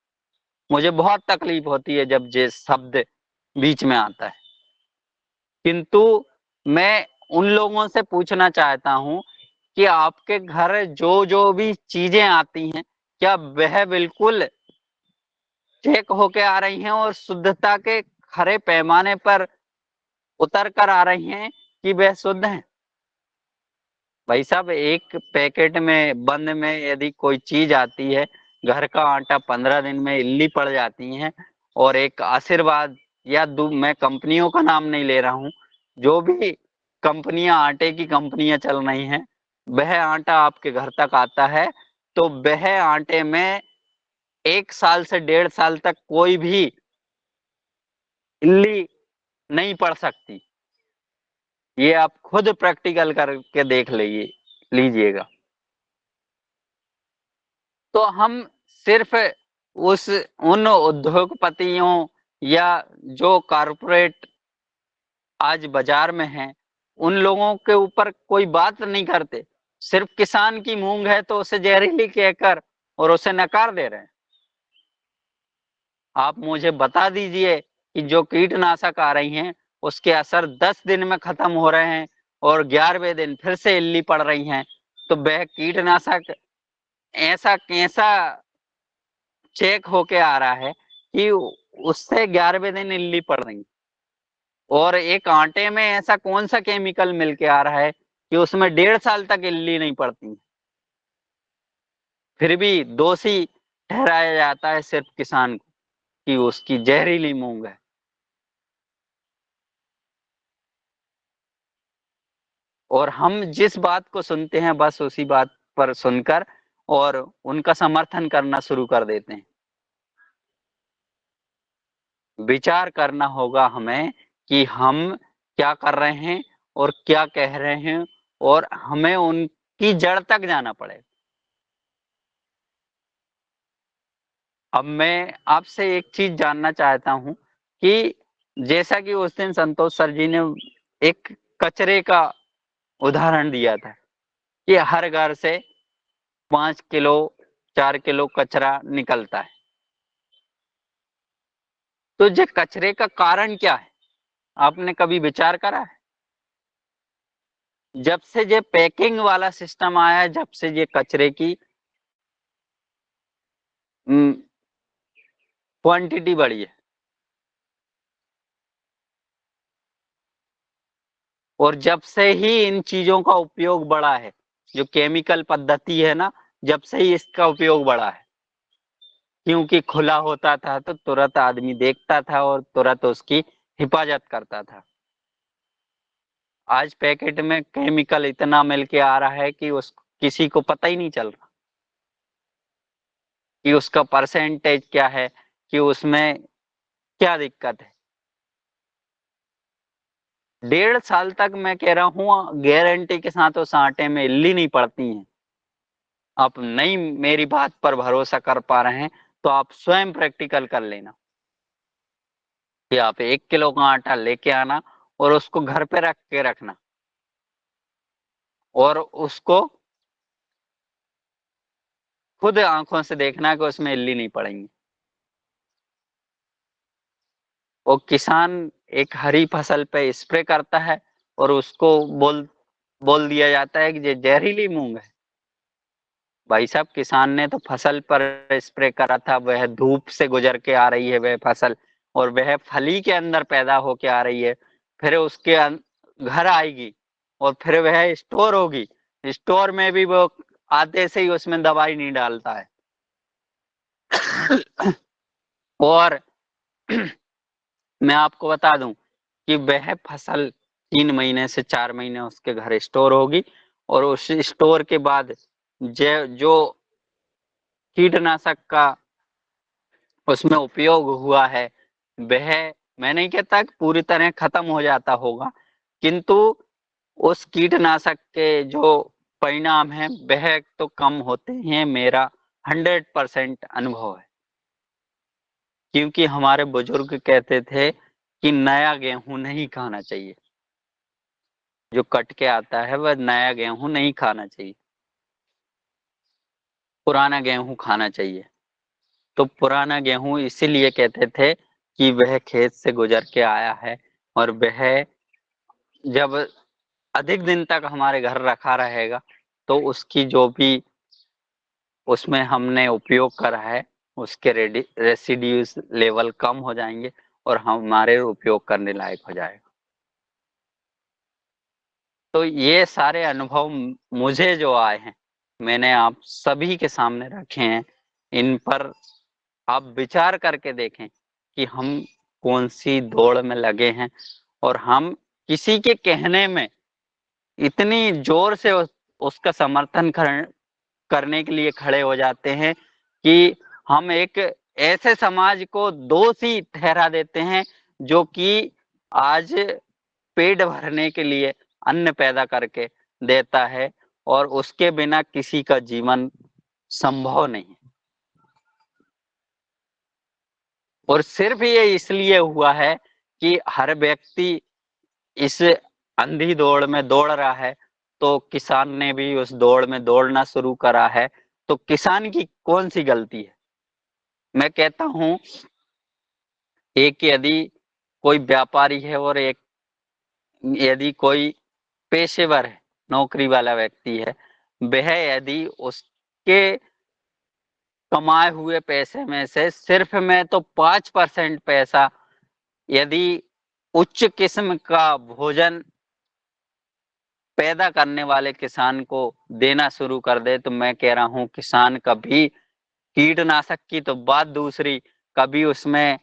मुझे बहुत तकलीफ होती है जब ये शब्द बीच में आता है, किंतु मैं उन लोगों से पूछना चाहता हूं कि आपके घर जो जो भी चीजें आती हैं, क्या वह बिल्कुल चेक होके आ रही हैं और शुद्धता के खरे पैमाने पर उतर कर आ रही हैं कि वह शुद्ध हैं? भाई साहब, एक पैकेट में बंद में यदि कोई चीज आती है, घर का आटा 15 दिन में इल्ली पड़ जाती है, और एक आशीर्वाद या मैं कंपनियों का नाम नहीं ले रहा हूं, जो भी कंपनियां, आटे की कंपनियां चल रही हैं, वह आटा आपके घर तक आता है तो वह आटे में 1 साल से 1.5 साल तक कोई भी इल्ली नहीं पड़ सकती। ये आप खुद प्रैक्टिकल करके देख लीजिएगा। तो हम सिर्फ उन उद्योगपतियों या जो कॉरपोरेट आज बाजार में हैं, उन लोगों के ऊपर कोई बात नहीं करते। सिर्फ किसान की मूंग है तो उसे जहरीली कहकर और उसे नकार दे रहे हैं। आप मुझे बता दीजिए कि जो कीटनाशक आ रही हैं उसके असर 10 दिन में खत्म हो रहे हैं और 11वें दिन फिर से इल्ली पड़ रही हैं, तो वह कीटनाशक ऐसा कैसा चेक होके आ रहा है कि उससे 11वें दिन इल्ली पड़ रही? और एक आटे में ऐसा कौन सा केमिकल मिल के आ रहा है कि उसमें 1.5 साल तक इल्ली नहीं पड़ती? फिर भी दोषी ठहराया जाता है सिर्फ किसान को कि उसकी जहरीली मूंग है। और हम जिस बात को सुनते हैं बस उसी बात पर सुनकर और उनका समर्थन करना शुरू कर देते हैं। विचार करना होगा हमें कि हम क्या कर रहे हैं और क्या कह रहे हैं, और हमें उनकी जड़ तक जाना पड़ेगा। अब मैं आपसे एक चीज जानना चाहता हूं कि जैसा कि उस दिन संतोष सर जी ने एक कचरे का उदाहरण दिया था कि हर घर से 5 किलो 4 किलो कचरा निकलता है, तो ये कचरे का कारण क्या है? आपने कभी विचार करा है? जब से ये पैकिंग वाला सिस्टम आया है, जब से ये कचरे की क्वांटिटी बढ़ी है, और जब से ही इन चीजों का उपयोग बढ़ा है, जो केमिकल पद्धति है ना, जब से ही इसका उपयोग बढ़ा है, क्योंकि खुला होता था तो तुरंत आदमी देखता था और तुरंत उसकी हिफाजत करता था। आज पैकेट में केमिकल इतना मिल के आ रहा है कि उस किसी को पता ही नहीं चल रहा कि उसका परसेंटेज क्या है, कि उसमें क्या दिक्कत है। 1.5 साल तक मैं कह रहा हूँ गारंटी के साथ उस आटे में इल्ली नहीं पड़ती है। आप नहीं मेरी बात पर भरोसा कर पा रहे हैं तो आप स्वयं प्रैक्टिकल कर लेना कि आप 1 किलो का आटा लेके आना और उसको घर पे रख के रखना और उसको खुद आंखों से देखना कि उसमें इल्ली नहीं पड़ेंगी। वो किसान एक हरी फसल पे स्प्रे करता है और उसको बोल दिया जाता है कि ये जहरीली मूंग है। भाई साहब, किसान ने तो फसल पर स्प्रे करा था, वह धूप से गुजर के आ रही है वह फसल, और वह फली के अंदर पैदा होके आ रही है, फिर उसके घर आएगी और फिर वह स्टोर होगी। स्टोर में भी वो आते से ही उसमें दवाई नहीं डालता है और मैं आपको बता दूं कि वह फसल 3 महीने से 4 महीने उसके घर स्टोर होगी और उस स्टोर के बाद जो कीटनाशक का उसमें उपयोग हुआ है, वह मैं नहीं कहता कि पूरी तरह खत्म हो जाता होगा, किंतु उस कीटनाशक के जो परिणाम हैं वह तो कम होते हैं, मेरा 100% अनुभव है। क्योंकि हमारे बुजुर्ग कहते थे कि नया गेहूं नहीं खाना चाहिए, जो कट के आता है वह नया गेहूं नहीं खाना चाहिए, पुराना गेहूं खाना चाहिए। तो पुराना गेहूं इसीलिए कहते थे कि वह खेत से गुजर के आया है और वह जब अधिक दिन तक हमारे घर रखा रहेगा तो उसकी जो भी उसमें हमने उपयोग करा है उसके रेसिड्यूज लेवल कम हो जाएंगे और हमारे उपयोग करने लायक हो जाएगा। तो ये सारे अनुभव मुझे जो आए हैं, मैंने आप सभी के सामने रखे हैं। इन पर आप विचार करके देखें कि हम कौन सी दौड़ में लगे हैं और हम किसी के कहने में इतनी जोर से उसका समर्थन करने के लिए खड़े हो जाते हैं कि हम एक ऐसे समाज को दोषी ठहरा देते हैं जो कि आज पेट भरने के लिए अन्न पैदा करके देता है और उसके बिना किसी का जीवन संभव नहीं है। और सिर्फ ये इसलिए हुआ है कि हर व्यक्ति इस अंधी दौड़ में दौड़ रहा है, तो किसान ने भी उस दौड़ में दौड़ना शुरू करा है, तो किसान की कौन सी गलती है? मैं कहता हूं एक यदि कोई व्यापारी है और एक यदि कोई पेशेवर है, नौकरी वाला व्यक्ति है, वह यदि उसके कमाए हुए पैसे में से सिर्फ मैं तो 5% पैसा यदि उच्च किस्म का भोजन पैदा करने वाले किसान को देना शुरू कर दे, तो मैं कह रहा हूं किसान कभी कीटनाशक की तो बात दूसरी, कभी उसमें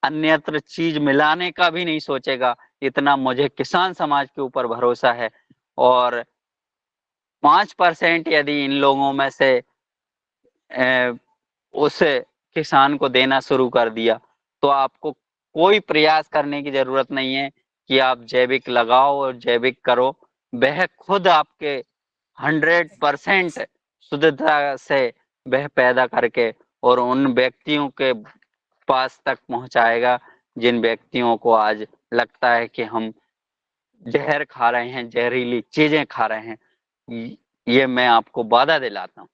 अन्यत्र चीज मिलाने का भी नहीं सोचेगा। इतना मुझे किसान समाज के ऊपर भरोसा है। और 5% यदि इन लोगों में से उस किसान को देना शुरू कर दिया, तो आपको कोई प्रयास करने की जरूरत नहीं है कि आप जैविक लगाओ और जैविक करो। वह खुद आपके 100% शुद्धता से वह पैदा करके और उन व्यक्तियों के पास तक पहुंचाएगा जिन व्यक्तियों को आज लगता है कि हम जहर खा रहे हैं, जहरीली चीजें खा रहे हैं। ये मैं आपको वादा दिलाता हूं।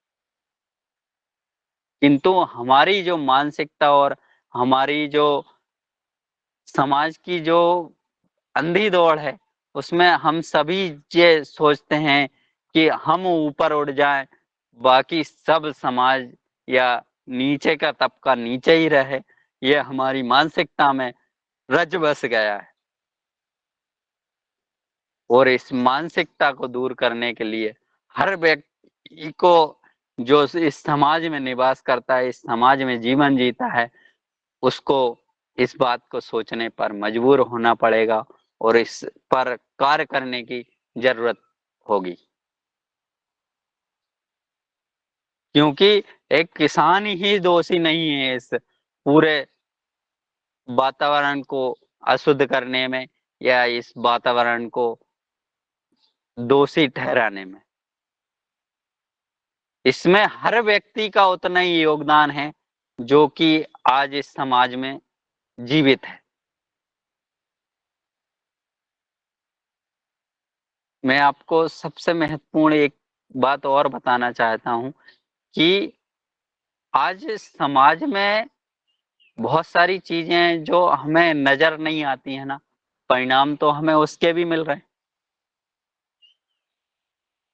किंतु हमारी जो मानसिकता और हमारी जो समाज की जो अंधी दौड़ है, उसमें हम सभी ये सोचते हैं कि हम ऊपर उड़ जाएं, बाकी सब समाज या नीचे का तबका नीचे ही रहे। ये हमारी मानसिकता में रच बस गया है और इस मानसिकता को दूर करने के लिए हर व्यक्ति को जो इस समाज में निवास करता है, इस समाज में जीवन जीता है, उसको इस बात को सोचने पर मजबूर होना पड़ेगा और इस पर कार्य करने की जरूरत होगी। क्योंकि एक किसान ही दोषी नहीं है इस पूरे वातावरण को अशुद्ध करने में या इस वातावरण को दोषी ठहराने में। इसमें हर व्यक्ति का उतना ही योगदान है जो कि आज इस समाज में जीवित है। मैं आपको सबसे महत्वपूर्ण एक बात और बताना चाहता हूं कि आज समाज में बहुत सारी चीजें जो हमें नजर नहीं आती है ना, परिणाम तो हमें उसके भी मिल रहे हैं।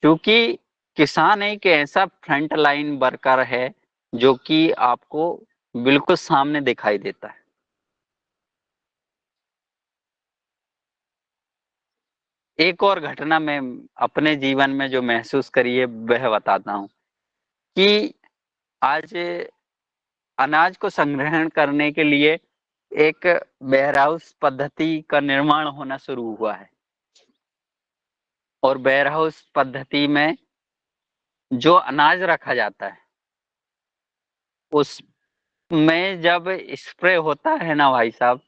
क्योंकि किसान एक ऐसा फ्रंट लाइन वर्कर है जो कि आपको बिल्कुल सामने दिखाई देता है। एक और घटना मैं अपने जीवन में जो महसूस करी है वह बताता हूं कि आज अनाज को संग्रहण करने के लिए एक वेयरहाउस पद्धति का निर्माण होना शुरू हुआ है और वेयरहाउस पद्धति में जो अनाज रखा जाता है उसमें जब स्प्रे होता है ना भाई साहब,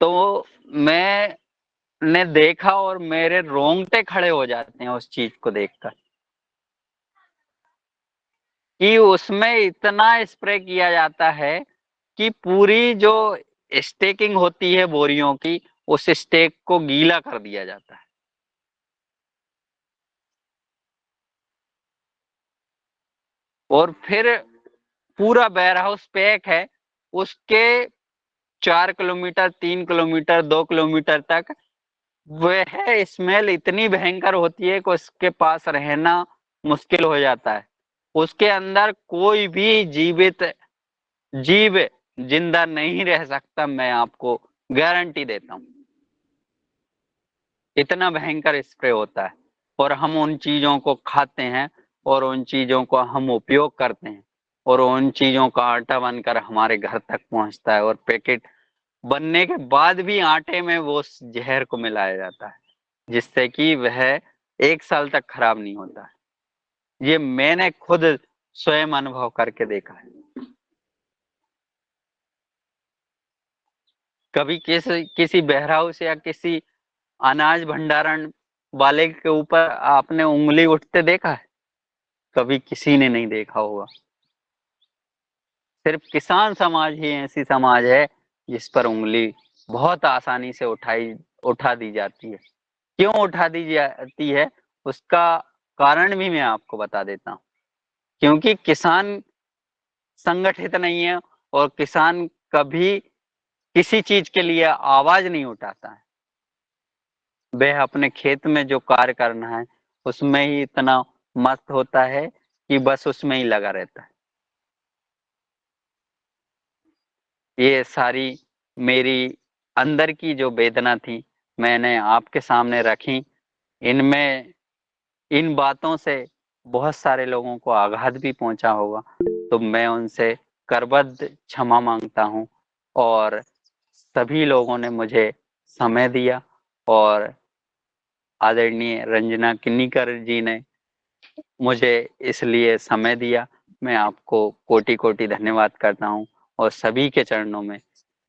तो मैंने देखा और मेरे रोंगटे खड़े हो जाते हैं उस चीज को देखकर कि उसमें इतना स्प्रे किया जाता है कि पूरी जो स्टेकिंग होती है बोरियों की, उस स्टेक को गीला कर दिया जाता है। और फिर पूरा वेयरहाउस पैक है, उसके 4 किलोमीटर, 3 किलोमीटर, 2 किलोमीटर तक वह स्मेल इतनी भयंकर होती है कि उसके पास रहना मुश्किल हो जाता है। उसके अंदर कोई भी जीवित जीव जिंदा नहीं रह सकता, मैं आपको गारंटी देता हूं। इतना भयंकर स्प्रे होता है और हम उन चीजों को खाते हैं और उन चीजों को हम उपयोग करते हैं और उन चीजों का आटा बनकर हमारे घर तक पहुंचता है और पैकेट बनने के बाद भी आटे में वो जहर को मिलाया जाता है जिससे कि वह 1 साल तक खराब नहीं होता है। ये मैंने खुद स्वयं अनुभव करके देखा है। कभी किसी वेयरहाउस या किसी अनाज भंडारण वाले के ऊपर आपने उंगली उठते देखा है? कभी किसी ने नहीं देखा होगा। सिर्फ किसान समाज ही ऐसी समाज है जिस पर उंगली बहुत आसानी से उठा दी जाती है। क्यों उठा दी जाती है उसका कारण भी मैं आपको बता देता हूँ। क्योंकि किसान संगठित नहीं है और किसान कभी किसी चीज के लिए आवाज नहीं उठाता है। वह अपने खेत में जो कार्य करना है उसमें ही इतना मस्त होता है कि बस उसमें ही लगा रहता है। ये सारी मेरी अंदर की जो वेदना थी मैंने आपके सामने रखी। इनमें इन बातों से बहुत सारे लोगों को आघात भी पहुंचा होगा, तो मैं उनसे करबद्ध क्षमा मांगता हूं। और सभी लोगों ने मुझे समय दिया और आदरणीय रंजना किन्नीकर जी ने मुझे इसलिए समय दिया। मैं आपको कोटि कोटि धन्यवाद करता हूं और सभी के चरणों में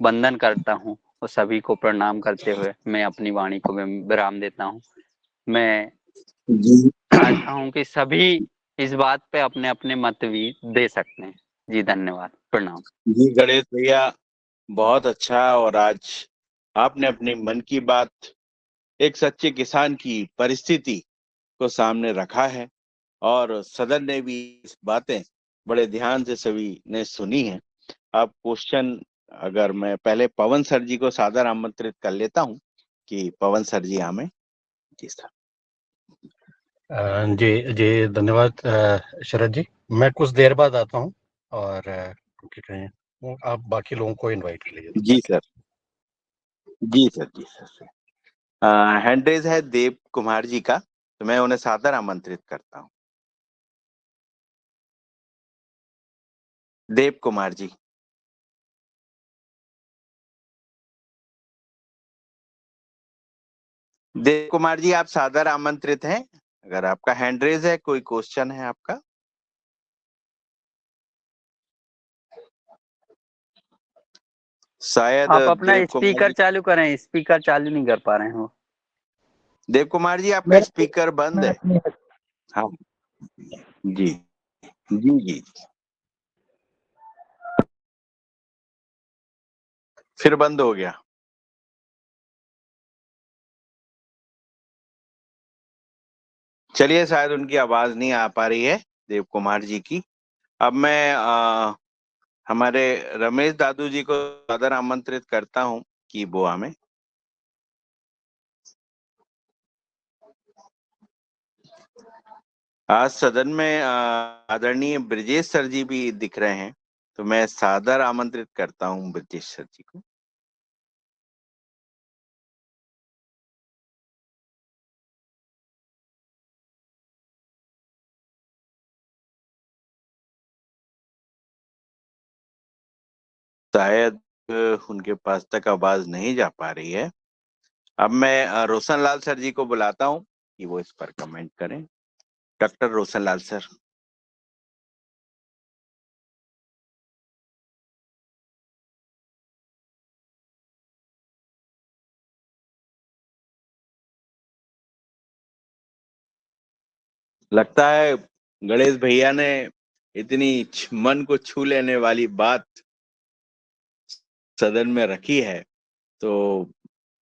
वंदन करता हूं और सभी को प्रणाम करते हुए मैं अपनी वाणी को विराम देता हूं। मैं चाहता हूं कि सभी इस बात पे अपने अपने मत भी दे सकते हैं। जी धन्यवाद, प्रणाम। जी गणेश भैया, बहुत अच्छा। और आज आपने अपने मन की बात, एक सच्चे किसान की परिस्थिति को सामने रखा है, और सदन ने भी इस बातें बड़े ध्यान से सभी ने सुनी है। अब क्वेश्चन, अगर मैं पहले पवन सर जी को सादर आमंत्रित कर लेता हूं कि पवन सर जी हमें। जी सर। जी जी, धन्यवाद शरद जी। मैं कुछ देर बाद आता हूँ, और क्योंकि कहीं आप बाकी लोगों को इनवाइट कर लीजिए। जी सर, जी सर, जी सर। हैंड रेज है देव कुमार जी का, तो मैं उन्हें सादर आमंत्रित करता हूँ। देव कुमार जी। देव कुमार जी, आप सादर आमंत्रित हैं। अगर आपका हैंड रेज है, कोई क्वेश्चन है आपका? शायद आप अपना देव कुमार स्पीकर जी। चालू करें, स्पीकर चालू नहीं कर पा रहे हो। देव कुमार जी, आपका स्पीकर बंद है। हाँ जी, जी जी। फिर बंद हो गया। चलिए, शायद उनकी आवाज नहीं आ पा रही है देव कुमार जी की। अब मैं हमारे रमेश दादू जी को सादर आमंत्रित करता हूं कि वो हमें। आज सदन में आदरणीय ब्रजेश सर जी भी दिख रहे हैं, तो मैं सादर आमंत्रित करता हूं ब्रजेश सर जी को। शायद उनके पास तक आवाज नहीं जा पा रही है। अब मैं रोशन लाल सर जी को बुलाता हूं कि वो इस पर कमेंट करें। Doctor Roshan Lal sir. लगता है गणेश भैया ने इतनी मन को छू लेने वाली बात सदन में रखी है, तो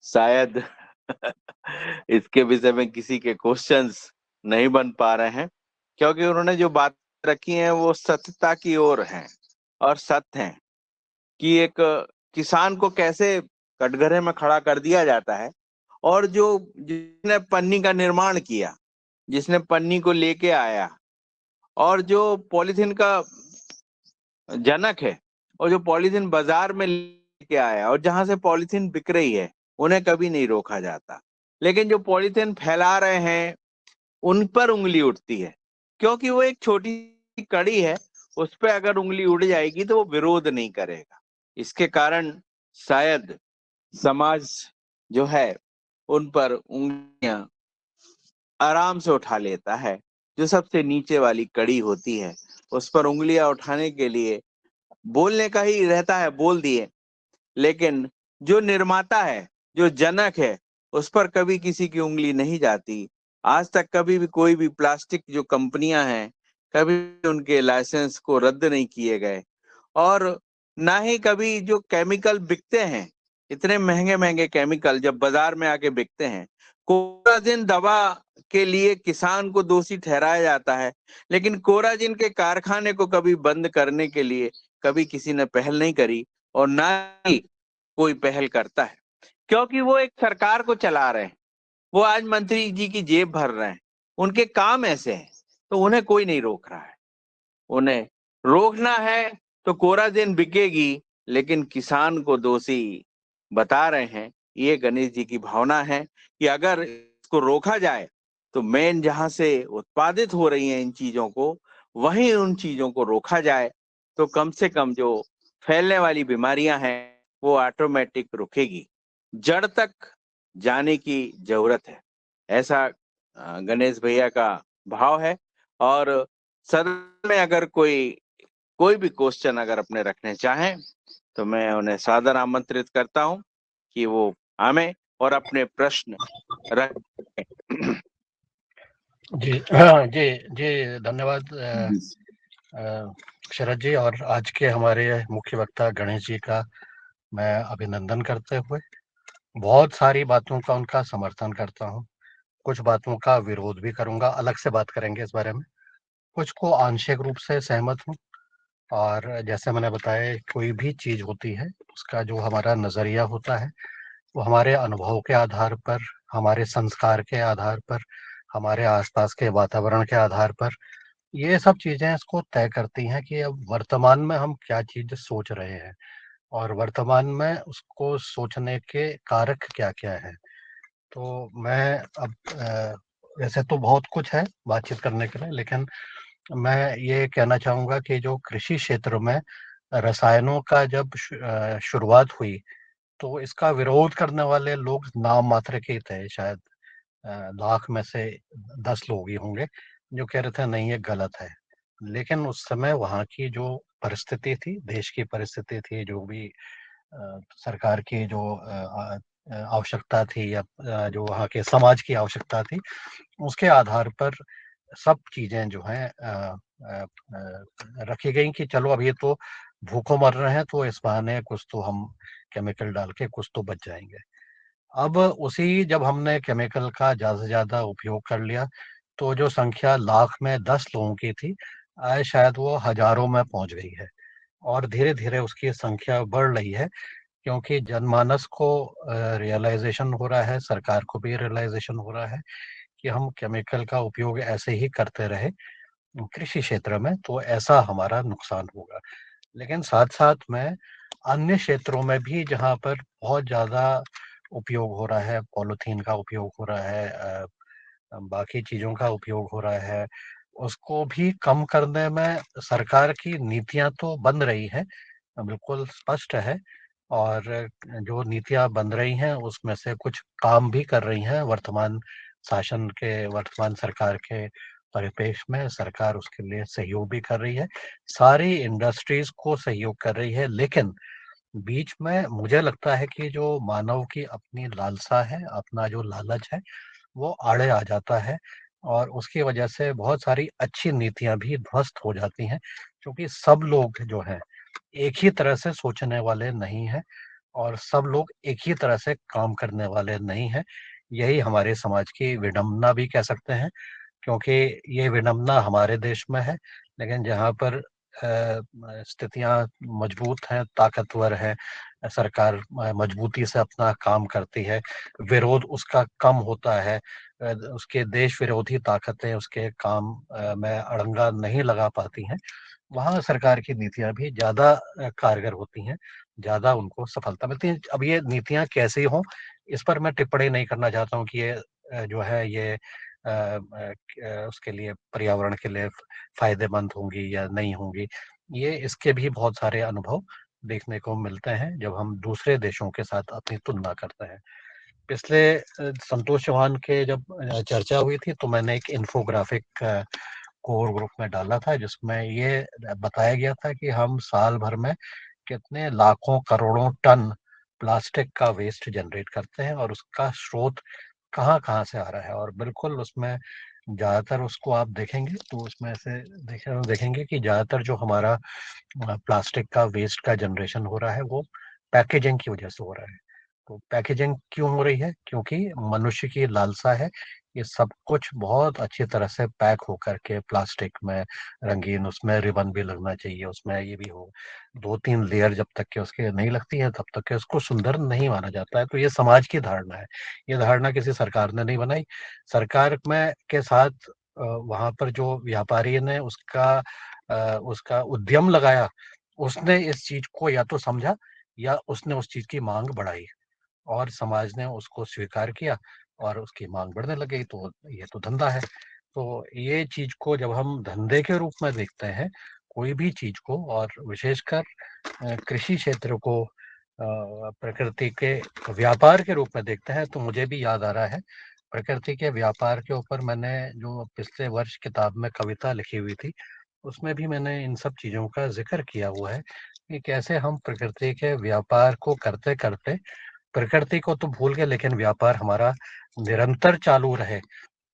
शायद इसके विषय में किसी के क्वेश्चंस नहीं बन पा रहे हैं, क्योंकि उन्होंने जो बात रखी है वो सत्यता की ओर है और सत्य है कि एक किसान को कैसे कटघरे में खड़ा कर दिया जाता है, और जो जिसने पन्नी का निर्माण किया, जिसने पन्नी को लेके आया, और जो पॉलीथीन का जनक है, और जो पॉलीथीन बाजार में लेके आया, और जहां से पॉलीथीन बिक रही है, उन्हें कभी नहीं रोका जाता। लेकिन जो पॉलीथीन फैला रहे हैं उन पर उंगली उठती है, क्योंकि वो एक छोटी कड़ी है, उस पर अगर उंगली उड़ जाएगी तो वो विरोध नहीं करेगा। इसके कारण शायद समाज जो है उन पर उंगलियां आराम से उठा लेता है। जो सबसे नीचे वाली कड़ी होती है, उस पर उंगलियां उठाने के लिए बोलने का ही रहता है, बोल दिए। लेकिन जो निर्माता है, जो जनक है, उस पर कभी किसी की उंगली नहीं जाती। आज तक कभी भी कोई भी प्लास्टिक जो कंपनियां हैं, कभी उनके लाइसेंस को रद्द नहीं किए गए, और ना ही कभी जो केमिकल बिकते हैं, इतने महंगे महंगे केमिकल जब बाजार में आके बिकते हैं, कोराजिन दवा के लिए किसान को दोषी ठहराया जाता है, लेकिन कोराजिन के कारखाने को कभी बंद करने के लिए कभी किसी ने पहल नहीं करी, और ना ही कोई पहल करता है, क्योंकि वो एक सरकार को चला रहे हैं। वो आज मंत्री जी की जेब भर रहे हैं, उनके काम ऐसे हैं, तो उन्हें कोई नहीं रोक रहा है। उन्हें रोकना है तो कोराजिन बिकेगी, लेकिन किसान को दोषी बता रहे हैं। ये गणेश जी की भावना है कि अगर इसको रोका जाए तो मेन जहां से उत्पादित हो रही हैं इन चीजों को, वहीं उन चीजों को रोका जाए, तो कम से कम जो फैलने वाली बीमारियां हैं वो ऑटोमेटिक रुकेगी। जड़ तक जाने की जरूरत है, ऐसा गणेश भैया का भाव है। और सदन में अगर कोई कोई भी क्वेश्चन अगर अपने रखने चाहें, तो मैं उन्हें सादर आमंत्रित करता हूं कि वो आए और अपने प्रश्न रखें। जी हाँ, जी जी धन्यवाद जी शरद जी। और आज के हमारे मुख्य वक्ता गणेश जी का मैं अभिनंदन करते हुए बहुत सारी बातों का उनका समर्थन करता हूँ, कुछ बातों का विरोध भी करूंगा, अलग से बात करेंगे इस बारे में। कुछ को आंशिक रूप से सहमत हूँ। और जैसे मैंने बताया, कोई भी चीज होती है, उसका जो हमारा नजरिया होता है वो हमारे अनुभव के आधार पर, हमारे संस्कार के आधार पर, हमारे आसपास के वातावरण के आधार पर, ये सब चीजें इसको तय करती हैं कि अब वर्तमान में हम क्या चीज सोच रहे हैं और वर्तमान में उसको सोचने के कारक क्या क्या है। तो मैं अब वैसे तो बहुत कुछ है बातचीत करने के लिए, लेकिन मैं ये कहना चाहूंगा कि जो कृषि क्षेत्र में रसायनों का जब शुरुआत हुई, तो इसका विरोध करने वाले लोग नाम मात्र के ही थे। शायद लाख में से 10 लोग ही होंगे जो कह रहे थे नहीं ये गलत है। लेकिन उस समय वहाँ की जो परिस्थिति थी, देश की परिस्थिति थी, जो भी सरकार की जो आवश्यकता थी या जो वहाँ के समाज की आवश्यकता थी, उसके आधार पर सब चीजें जो हैं रखी गई कि चलो अब ये तो भूखों मर रहे हैं, तो इस बहाने कुछ तो हम केमिकल डाल के कुछ तो बच जाएंगे। अब उसी जब हमने केमिकल का ज्यादा से ज्यादा उपयोग कर लिया, तो जो संख्या लाख में 10 लोगों की थी, आज शायद वो हजारों में पहुंच गई है। और धीरे धीरे उसकी संख्या बढ़ रही है, क्योंकि जनमानस को रियलाइजेशन हो रहा है, सरकार को भी रियलाइजेशन हो रहा है कि हम केमिकल का उपयोग ऐसे ही करते रहे कृषि क्षेत्र में तो ऐसा हमारा नुकसान होगा। लेकिन साथ साथ में अन्य क्षेत्रों में भी जहाँ पर बहुत ज्यादा उपयोग हो रहा है, पॉलीथीन का उपयोग हो रहा है, बाकी चीजों का उपयोग हो रहा है, उसको भी कम करने में सरकार की नीतियां तो बन रही हैं, बिल्कुल स्पष्ट है। और जो नीतियां बन रही हैं उसमें से कुछ काम भी कर रही हैं वर्तमान शासन के, वर्तमान सरकार के परिपेक्ष में सरकार उसके लिए सहयोग भी कर रही है, सारी इंडस्ट्रीज को सहयोग कर रही है। लेकिन बीच में मुझे लगता है कि जो मानव की अपनी लालसा है, अपना जो लालच है, वो आड़े आ जाता है और उसकी वजह से बहुत सारी अच्छी नीतियां भी ध्वस्त हो जाती हैं, क्योंकि सब लोग जो हैं एक ही तरह से सोचने वाले नहीं हैं और सब लोग एक ही तरह से काम करने वाले नहीं हैं। यही हमारे समाज की विडंबना भी कह सकते हैं, क्योंकि ये विडंबना हमारे देश में है। लेकिन जहाँ पर स्थितियां मजबूत हैं, ताकतवर है, सरकार मजबूती से अपना काम करती है, विरोध उसका कम होता है, उसके देश विरोधी ताकतें उसके काम में अड़ंगा नहीं लगा पाती हैं, वहाँ सरकार की नीतियां भी ज्यादा कारगर होती हैं, ज्यादा उनको सफलता मिलती है। अब ये नीतियां कैसी हों, इस पर मैं टिप्पणी नहीं करना चाहता हूँ कि ये जो है ये उसके लिए, पर्यावरण के लिए फायदेमंद होंगी या नहीं होंगी। ये इसके भी बहुत सारे अनुभव देखने को मिलते हैं जब हम दूसरे देशों के साथ अपनी तुलना करते हैं। पिछले संतोष चौहान के जब चर्चा हुई थी, तो मैंने एक इन्फोग्राफिक कोर ग्रुप में डाला था, जिसमें ये बताया गया था कि हम साल भर में कितने लाखों करोड़ों टन प्लास्टिक का वेस्ट जनरेट करते हैं और उसका स्रोत कहाँ कहाँ से आ रहा है। और बिल्कुल उसमें ज्यादातर उसको आप देखेंगे तो उसमें से देखेंगे कि ज्यादातर जो हमारा प्लास्टिक का वेस्ट का जनरेशन हो रहा है वो पैकेजिंग की वजह से हो रहा है। तो पैकेजिंग क्यों हो रही है? क्योंकि मनुष्य की लालसा है, ये सब कुछ बहुत अच्छी तरह से पैक होकर के प्लास्टिक में रंगीन, उसमें रिबन भी लगना चाहिए, उसमें ये भी हो, 2-3 लेयर जब तक के उसके नहीं लगती है तब तक के उसको सुंदर नहीं माना जाता है। तो ये समाज की धारणा है, ये धारणा किसी सरकार ने नहीं बनाई। सरकार में के साथ वहां पर जो व्यापारी ने उसका उद्यम लगाया, उसने इस चीज को या तो समझा या उसने उस चीज की मांग बढ़ाई और समाज ने उसको स्वीकार किया और उसकी मांग बढ़ने लग गई। तो ये तो धंधा है। तो ये चीज को जब हम धंधे के रूप में देखते हैं, कोई भी चीज को, और विशेषकर कृषि क्षेत्र को प्रकृति के व्यापार के रूप में देखते हैं, तो मुझे भी याद आ रहा है प्रकृति के व्यापार के ऊपर मैंने जो पिछले वर्ष किताब में कविता लिखी हुई थी, उसमें भी मैंने इन सब चीजों का जिक्र किया हुआ है कि कैसे हम प्रकृति के व्यापार को करते करते प्रकृति को तो भूल गए, लेकिन व्यापार हमारा निरंतर चालू रहे।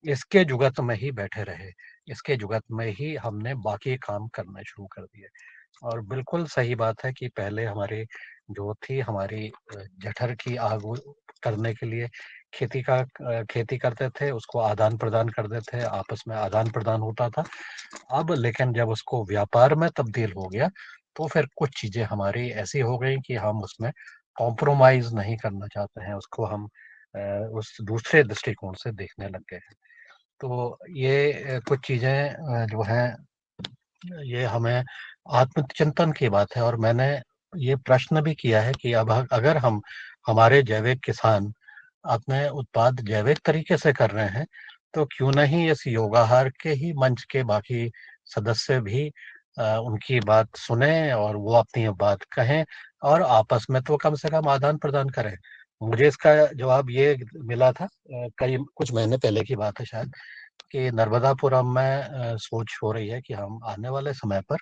इसके जुगत में ही बैठे रहे, इसके जुगत में ही हमने बाकी काम करने शुरू कर दिए। और बिल्कुल सही बात है कि पहले हमारी जो थी हमारी जठर की आग करने के लिए खेती करते थे, उसको आदान-प्रदान करते थे, आपस में आदान-प्रदान होता था। अब लेकिन जब उसको व्यापार में तब्दील हो गया, तो फिर कुछ चीज़ें हमारी ऐसी हो गई कि हम उसमें कॉम्प्रोमाइज़ नहीं करना चाहते हैं, उसको हम उस दूसरे दृष्टिकोण से देखने लग गए हैं। तो ये कुछ चीज़ें जो हैं, ये हमें आत्मचिंतन की बात है। और मैंने ये प्रश्न भी किया है कि अब अगर हम हमारे जैविक किसान अपने उत्पाद जैविक तरीके से कर रहे हैं, तो क्यों नहीं इस योगाहार के ही मंच के बाकी सदस्य भी उनकी बात सुने और वो अपनी बात कहें और आपस में तो कम से कम आदान-प्रदान करें। मुझे इसका जवाब ये मिला था, कई कुछ महीने पहले की बात है शायद, कि नर्मदापुरम में सोच हो रही है कि हम आने वाले समय पर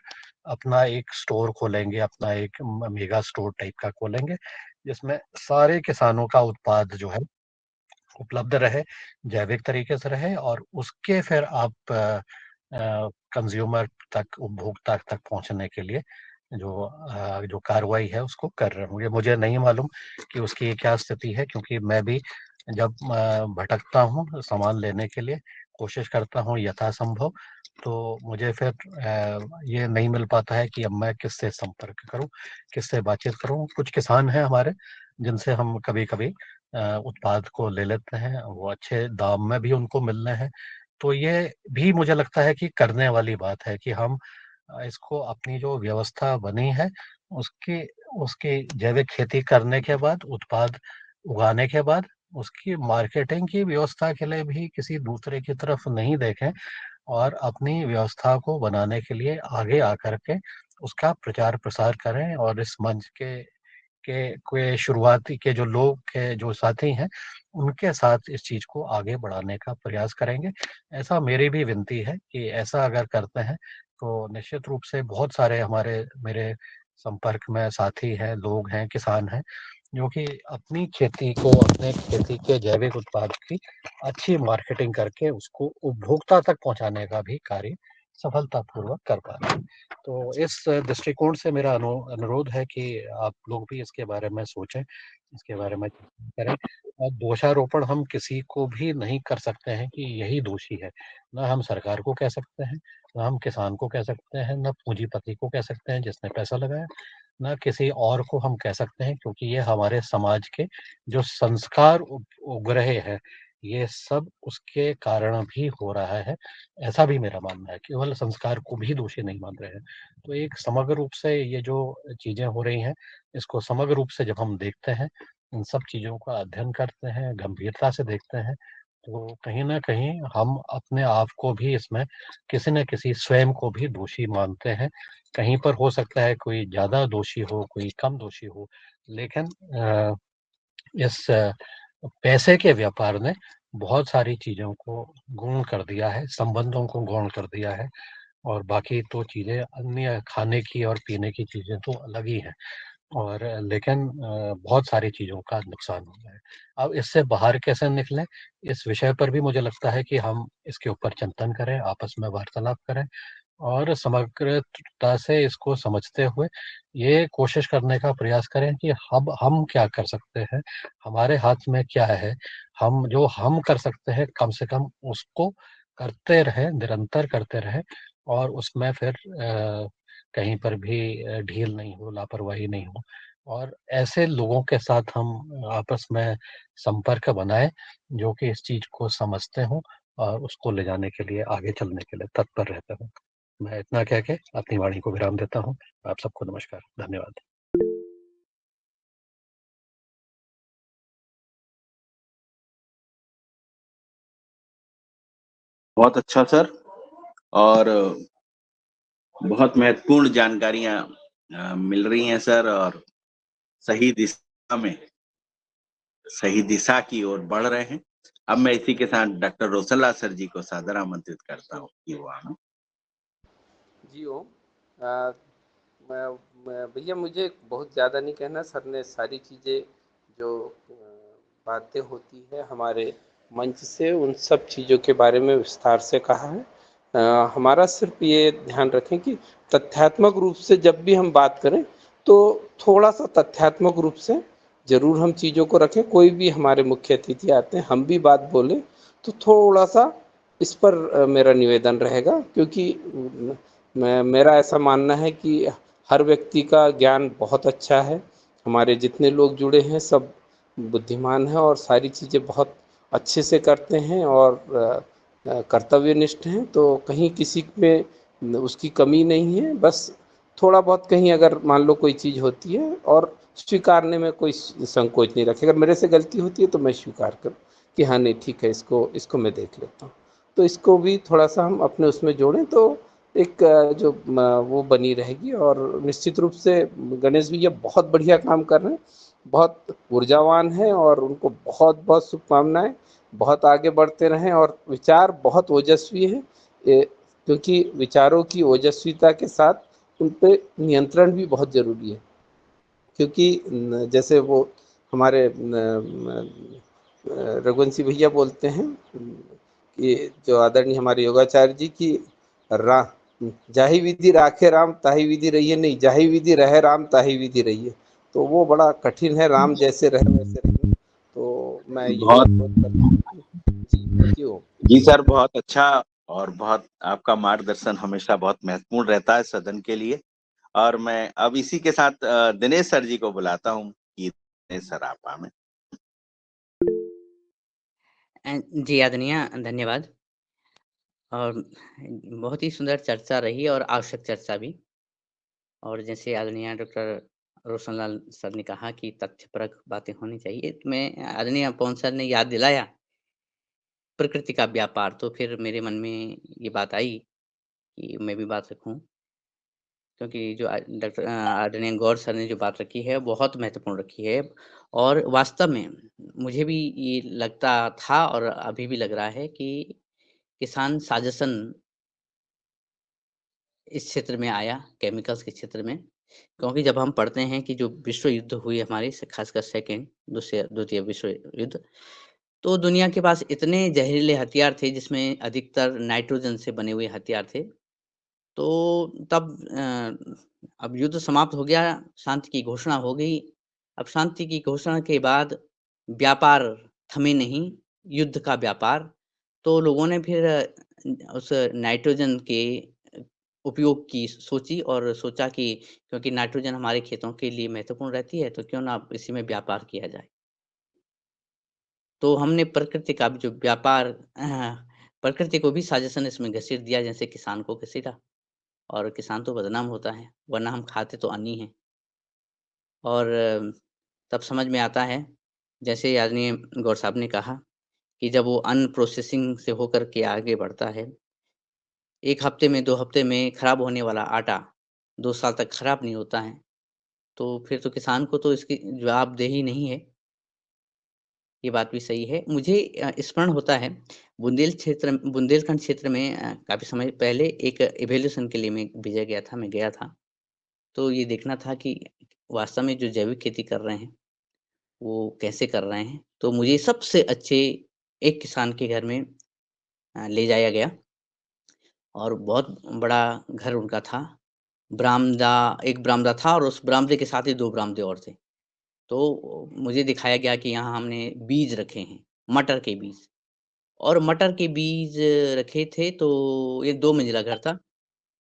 अपना एक स्टोर खोलेंगे, अपना एक मेगा स्टोर टाइप का खोलेंगे, जिसमें सारे किसानों का उत्पाद जो है उपलब्ध रहे, जैविक तरीके से रहे और उसके फिर आप कंज़्यूमर तक, उपभोक्ता तक पहुँचने के लिए जो कार्रवाई है उसको कर रहे होंगे। मुझे नहीं मालूम कि उसकी क्या स्थिति है, क्योंकि मैं भी जब भटकता हूँ सामान लेने के लिए, कोशिश करता हूँ यथासंभव, तो मुझे फिर ये नहीं मिल पाता है कि अब मैं किससे संपर्क करूँ, किससे बातचीत करूँ। कुछ किसान हैं हमारे, जिनसे हम कभी-कभी उत्पाद को ले लेते हैं, वो अच्छे दाम में भी उनको मिल रहे हैं। तो ये भी मुझे लगता है कि करने वाली बात है कि हम इसको अपनी जो व्यवस्था बनी है, उसकी उसकी जैविक खेती करने के बाद, उत्पाद उगाने के बाद, उसकी मार्केटिंग की व्यवस्था के लिए भी किसी दूसरे की तरफ नहीं देखें और अपनी व्यवस्था को बनाने के लिए आगे आकर के उसका प्रचार-प्रसार करें और इस मंच के शुरुआती के जो लोग के जो साथी हैं, उनके साथ इस चीज़ को आगे बढ़ाने का प्रयास करेंगे। ऐसा मेरी भी विनती है कि ऐसा अगर करते हैं, तो निश्चित रूप से बहुत सारे मेरे संपर्क में साथी हैं, लोग हैं, किसान हैं, जो कि अपनी खेती को, अपने खेती के जैविक उत्पाद की अच्छी मार्केटिंग करके उसको उपभोक्ता तक पहुँचाने का भी कार्य सफलतापूर्वक कर पा रहे हैं। तो इस दृष्टिकोण से मेरा अनुरोध है कि आप लोग भी इसके बारे में सोचें, इसके बारे में चिंतन करें और दोषारोपण हम किसी को भी नहीं कर सकते हैं कि यही दोषी है। ना हम सरकार को कह सकते हैं, ना हम किसान को कह सकते हैं, ना पूंजीपति को कह सकते हैं जिसने पैसा लगाया, ना किसी और को हम कह सकते हैं, क्योंकि ये हमारे समाज के जो संस्कार उग रहे हैं, ये सब उसके कारण भी हो रहा है। ऐसा भी मेरा मानना है, केवल संस्कार को भी दोषी नहीं मान रहे हैं। तो एक समग्र रूप से ये जो चीज़ें हो रही हैं, इसको समग्र रूप से जब हम देखते हैं, इन सब चीज़ों का अध्ययन करते हैं, गंभीरता से देखते हैं, तो कहीं न कहीं हम अपने आप को भी इसमें किसी न किसी स्वयं को भी दोषी मानते हैं। कहीं पर हो सकता है कोई ज़्यादा दोषी हो, कोई कम दोषी हो, लेकिन इस पैसे के व्यापार ने बहुत सारी चीज़ों को गौण कर दिया है, संबंधों को गौण कर दिया है और बाकी तो चीज़ें अन्य खाने की और पीने की चीज़ें तो अलग ही हैं। और लेकिन बहुत सारी चीज़ों का नुकसान हो रहा है। अब इससे बाहर कैसे निकलें, इस विषय पर भी मुझे लगता है कि हम इसके ऊपर चिंतन करें, आपस में वार्तालाप करें और समग्रता से इसको समझते हुए ये कोशिश करने का प्रयास करें कि अब हम क्या कर सकते हैं, हमारे हाथ में क्या है, हम कर सकते हैं कम से कम उसको करते रहें, निरंतर करते रहें और उसमें फिर कहीं पर भी ढील नहीं हो, लापरवाही नहीं हो और ऐसे लोगों के साथ हम आपस में संपर्क बनाएँ, जो कि इस चीज़ को समझते हों और उसको ले जाने के लिए, आगे चलने के लिए तत्पर रहते हों। मैं इतना कह के अपनी वाणी को विराम देता हूँ। आप सबको नमस्कार। धन्यवाद। बहुत अच्छा सर। और बहुत महत्वपूर्ण जानकारियां मिल रही हैं सर और सही दिशा की ओर बढ़ रहे हैं। अब मैं इसी के साथ डॉक्टर रोशनलाल सर जी को सादर आमंत्रित करता हूँ कि वो आना। जी ओम, भैया मुझे बहुत ज़्यादा नहीं कहना, सर ने सारी चीज़ें जो बातें होती है हमारे मंच से उन सब चीज़ों के बारे में विस्तार से कहा है। हमारा सिर्फ ये ध्यान रखें कि तथ्यात्मक रूप से जब भी हम बात करें तो थोड़ा सा तथ्यात्मक रूप से जरूर हम चीज़ों को रखें। कोई भी हमारे मुख्य अतिथि आते हैं, हम भी बात बोलें तो थोड़ा सा इस पर मेरा निवेदन रहेगा, क्योंकि मेरा ऐसा मानना है कि हर व्यक्ति का ज्ञान बहुत अच्छा है। हमारे जितने लोग जुड़े हैं सब बुद्धिमान हैं और सारी चीज़ें बहुत अच्छे से करते हैं और कर्तव्यनिष्ठ हैं, तो कहीं किसी में उसकी कमी नहीं है। बस थोड़ा बहुत कहीं अगर मान लो कोई चीज़ होती है और स्वीकारने में कोई संकोच नहीं रखे। अगर मेरे से गलती होती है तो मैं स्वीकार करूँ कि हाँ नहीं ठीक है, इसको मैं देख लेता हूँ। तो इसको भी थोड़ा सा हम अपने उसमें जोड़ें तो एक जो वो बनी रहेगी। और निश्चित रूप से गणेश भैया बहुत बढ़िया काम कर रहे हैं, बहुत ऊर्जावान हैं और उनको बहुत बहुत शुभकामनाएं। बहुत आगे बढ़ते रहें और विचार बहुत ओजस्वी हैं, क्योंकि विचारों की ओजस्विता के साथ उन पे नियंत्रण भी बहुत ज़रूरी है। क्योंकि जैसे वो हमारे रघुवंशी भैया बोलते हैं कि जो आदरणीय हमारे योगाचार्य जी की रा जाहि विधि राखे राम ताहि विधि रहिए, नहीं जाहि विधि रहे राम ताहि विधि रहिए। तो वो बड़ा कठिन है, राम जैसे रहे वैसे रहिए। तो मैं यही बहुत अनुरोध करता हूँ। जी थैंक यू। जी सर, बहुत अच्छा। और बहुत आपका मार्गदर्शन हमेशा बहुत महत्वपूर्ण रहता है सदन के लिए। और मैं अब इसी के साथ दिनेश सर जी को बुलाता हूँ कि दिनेश सर आप आए। जी आदरणीय धन्यवाद। और बहुत ही सुंदर चर्चा रही और आवश्यक चर्चा भी। और जैसे आदरणीय डॉक्टर रोशनलाल सर ने कहा कि तथ्यपरक बातें होनी चाहिए, तो मैं आदरणीय पवन सर ने याद दिलाया प्रकृति का व्यापार, तो फिर मेरे मन में ये बात आई कि मैं भी बात रखूं, क्योंकि जो डॉक्टर आदरणीय गौर सर ने जो बात रखी है बहुत महत्वपूर्ण रखी है। और वास्तव में मुझे भी ये लगता था और अभी भी लग रहा है कि किसान साजसन इस क्षेत्र में आया, केमिकल्स के क्षेत्र में। क्योंकि जब हम पढ़ते हैं कि जो विश्व युद्ध हुई हमारी खासकर सेकंड द्वितीय विश्व युद्ध, तो दुनिया के पास इतने जहरीले हथियार थे जिसमें अधिकतर नाइट्रोजन से बने हुए हथियार थे। तो तब अब युद्ध समाप्त हो गया, शांति की घोषणा हो गई। अब शांति की घोषणा के बाद व्यापार थमे नहीं, युद्ध का व्यापार। तो लोगों ने फिर उस नाइट्रोजन के उपयोग की सोची और सोचा कि क्योंकि नाइट्रोजन हमारे खेतों के लिए महत्वपूर्ण रहती है, तो क्यों ना इसी में व्यापार किया जाए। तो हमने प्रकृति का भी जो व्यापार प्रकृति को भी साजेशन इसमें घसीट दिया, जैसे किसान को घसीटा। और किसान तो बदनाम होता है, वरना हम खाते तो अन्न ही हैं। और तब समझ में आता है, जैसे आदरणीय गौर साहब ने कहा कि जब वो अन्न प्रोसेसिंग से होकर के आगे बढ़ता है, 1 हफ्ते में, 2 हफ्ते में खराब होने वाला आटा 2 साल तक खराब नहीं होता है, तो फिर तो किसान को तो इसकी जवाबदेही नहीं है। ये बात भी सही है। मुझे स्मरण होता है बुंदेलखंड क्षेत्र में काफ़ी समय पहले एक इवैल्यूएशन के लिए मैं भेजा गया था, मैं गया था। तो ये देखना था कि वास्तव में जो जैविक खेती कर रहे हैं, वो कैसे कर रहे हैं। तो मुझे सबसे अच्छे एक किसान के घर में ले जाया गया और बहुत बड़ा घर उनका था। बरामदा एक बरामदा था और उस बरामदे के साथ ही 2 बरामदे और थे। तो मुझे दिखाया गया कि यहाँ हमने बीज रखे हैं, मटर के बीज। और मटर के बीज रखे थे, तो ये 2 मंजिला घर था।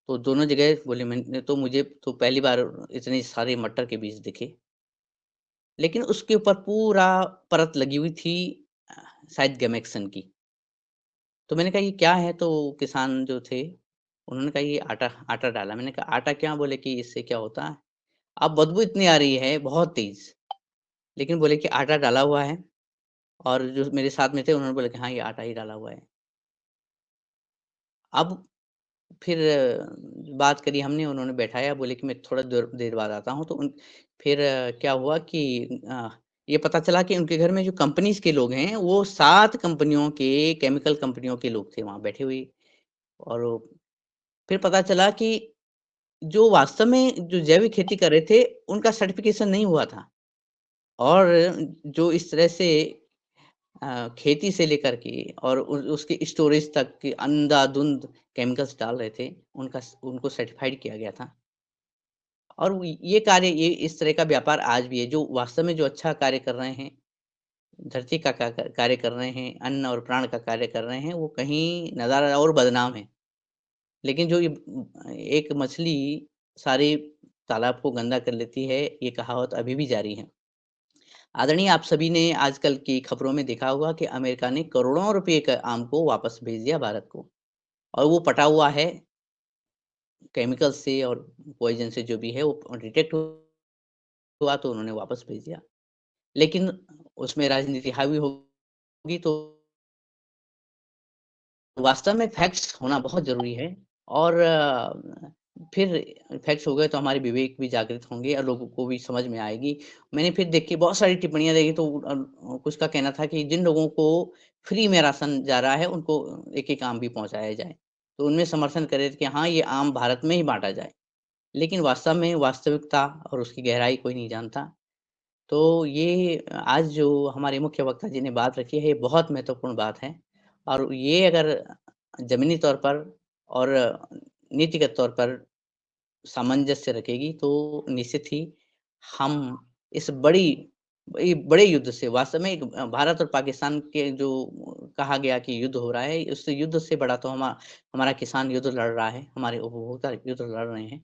तो दोनों जगह बोले, मैंने तो मुझे तो पहली बार इतने सारे मटर के बीज दिखे। लेकिन उसके ऊपर पूरा परत लगी हुई थी अ, शायद गैमेक्सन की। तो मैंने कहा ये क्या है? तो किसान जो थे, उन्होंने कहा ये आटा आटा डाला। मैंने कहा आटा क्या? बोले कि इससे क्या होता है? अब बदबू इतनी आ रही है बहुत तेज़, लेकिन बोले कि आटा डाला हुआ है। और जो मेरे साथ में थे उन्होंने बोला कि हाँ, ये आटा ही डाला हुआ है। अब फिर बात करी हमने, उन्होंने बैठाया, बोले कि मैं थोड़ा देर देर बाद आता हूँ। तो फिर क्या हुआ कि ये पता चला कि उनके घर में जो कंपनीज़ के लोग हैं, वो 7 कंपनियों के, केमिकल कंपनियों के लोग थे वहाँ बैठे हुए। और फिर पता चला कि जो वास्तव में जो जैविक खेती कर रहे थे, उनका सर्टिफ़िकेशन नहीं हुआ था। और जो इस तरह से खेती से लेकर के और उसके स्टोरेज तक के अंधाधुंध केमिकल्स डाल रहे थे, उनको सर्टिफाइड किया गया था। और ये कार्य, ये इस तरह का व्यापार आज भी है, जो वास्तव में जो अच्छा कार्य कर रहे हैं, धरती का कार्य कर रहे हैं, अन्न और प्राण का कार्य कर रहे हैं, वो कहीं नज़ारा और बदनाम है। लेकिन जो ये एक मछली सारे तालाब को गंदा कर लेती है, ये कहावत अभी भी जारी है। आदरणीय, आप सभी ने आजकल की खबरों में देखा होगा कि अमेरिका ने करोड़ों रुपए का आम को वापस भेज दिया भारत को, और वो पटा हुआ है केमिकल से और पॉइज़न से, जो भी है वो डिटेक्ट हुआ तो उन्होंने वापस भेज दिया। लेकिन उसमें राजनीति हावी होगी, तो वास्तव में फैक्ट्स होना बहुत ज़रूरी है, और फिर फैक्ट्स हो गए तो हमारे विवेक भी जागृत होंगे और लोगों को भी समझ में आएगी। मैंने फिर देखी, बहुत सारी टिप्पणियाँ देखी, तो कुछ का कहना था कि जिन लोगों को फ्री में राशन जा रहा है, उनको एक-एक आम भी पहुँचाया जाए। तो उनमें समर्थन करे कि हाँ, ये आम भारत में ही बाँटा जाए। लेकिन वास्तव में वास्तविकता और उसकी गहराई कोई नहीं जानता। तो ये आज जो हमारे मुख्य वक्ता जी ने बात रखी है, ये बहुत महत्वपूर्ण बात है, और ये अगर ज़मीनी तौर पर और नीतिगत तौर पर सामंजस्य रखेगी, तो निश्चित ही हम इस बड़े युद्ध से, वास्तव में एक भारत और पाकिस्तान के जो कहा गया कि युद्ध हो रहा है, उस युद्ध से बड़ा तो हमारा किसान युद्ध लड़ रहा है, हमारे उपभोक्ता युद्ध लड़ रहे हैं।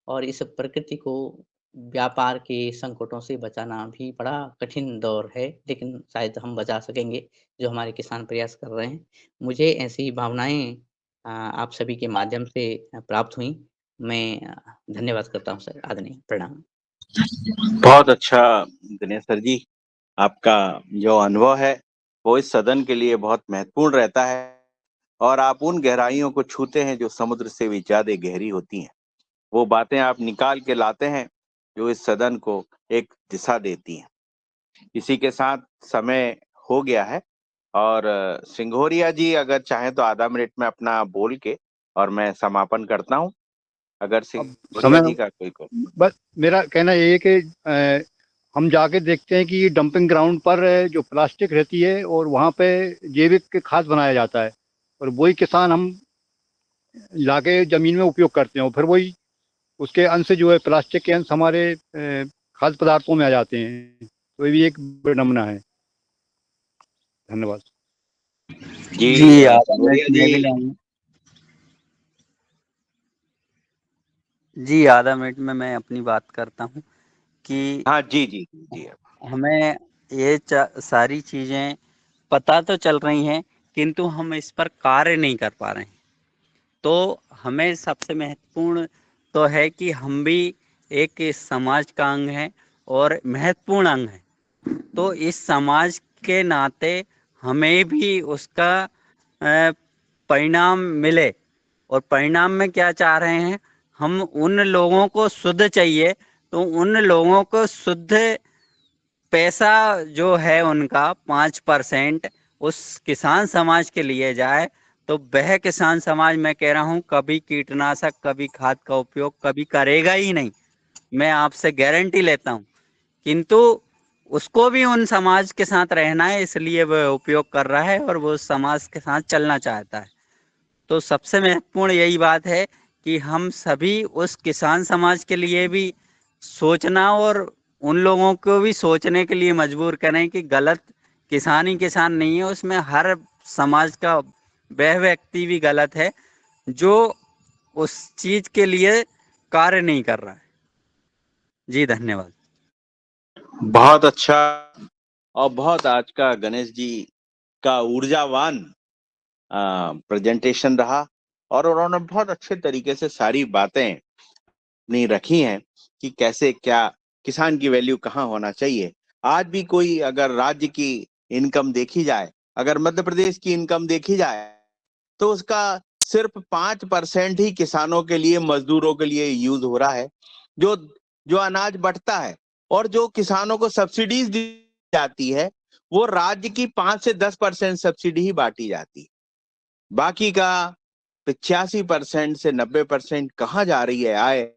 और इस प्रकृति को व्यापार के संकटों से बचाना भी बड़ा कठिन दौर है, लेकिन शायद हम बचा सकेंगे, जो हमारे किसान प्रयास कर रहे हैं। मुझे ऐसी भावनाएँ आप सभी के माध्यम से प्राप्त हुई। मैं धन्यवाद करता हूँ सर। आदरणीय, प्रणाम। बहुत अच्छा दिनेश सर जी, आपका जो अनुभव है वो इस सदन के लिए बहुत महत्वपूर्ण रहता है, और आप उन गहराइयों को छूते हैं जो समुद्र से भी ज्यादा गहरी होती हैं। वो बातें आप निकाल के लाते हैं जो इस सदन को एक दिशा देती हैं। इसी के साथ समय हो गया है, और सिंघोरिया जी अगर चाहें तो आधा मिनट में अपना बोल के और मैं समापन करता हूं, अगर अब सिंघोरिया समय, जी का कोई बस मेरा कहना ये है कि हम जाके देखते हैं कि डंपिंग ग्राउंड पर जो प्लास्टिक रहती है और वहाँ पे जैविक खाद बनाया जाता है, और वही किसान हम लाके जमीन में उपयोग करते हैं, और फिर वही उसके अंश जो है, प्लास्टिक के अंश हमारे खाद्य पदार्थों में आ जाते हैं। तो ये भी एक नमूना है। धन्यवाद जी। जी, आधा मिनट सिंघोरिया मैं भी जी, लूँगा। जी, आधा मिनट में मैं अपनी बात करता हूँ कि हाँ जी जी जी। हमें ये सारी चीज़ें पता तो चल रही हैं, किंतु हम इस पर कार्य नहीं कर पा रहे हैं। तो हमें सबसे महत्वपूर्ण तो है कि हम भी एक इस समाज का अंग हैं और महत्वपूर्ण अंग हैं। तो इस समाज के नाते हमें भी उसका परिणाम मिले, और परिणाम में क्या चाह रहे हैं हम, उन लोगों को शुद्ध चाहिए, तो उन लोगों को शुद्ध पैसा जो है उनका 5% उस किसान समाज के लिए जाए, तो वह किसान समाज, मैं कह रहा हूँ, कभी कीटनाशक, कभी खाद का उपयोग कभी करेगा ही नहीं। मैं आपसे गारंटी लेता हूँ। किंतु उसको भी उन समाज के साथ रहना है, इसलिए वह उपयोग कर रहा है और वो समाज के साथ चलना चाहता है। तो सबसे महत्वपूर्ण यही बात है कि हम सभी उस किसान समाज के लिए भी सोचना, और उन लोगों को भी सोचने के लिए मजबूर करें कि गलत किसान ही किसान नहीं है, उसमें हर समाज का वह व्यक्ति भी गलत है जो उस चीज के लिए कार्य नहीं कर रहा है। जी, धन्यवाद। बहुत अच्छा, और बहुत आज का गणेश जी का ऊर्जावान प्रेजेंटेशन रहा, और उन्होंने बहुत अच्छे तरीके से सारी बातें अपनी रखी हैं कि कैसे क्या किसान की वैल्यू कहाँ होना चाहिए। आज भी कोई अगर राज्य की इनकम देखी जाए, अगर मध्य प्रदेश की इनकम देखी जाए, तो उसका सिर्फ 5% ही किसानों के लिए, मजदूरों के लिए यूज हो रहा है। जो जो अनाज बंटता है और जो किसानों को सब्सिडीज दी जाती है, वो राज्य की 5 से 10% सब्सिडी ही बांटी जाती है। बाकी का 85% से 90% कहाँ जा रही है आय?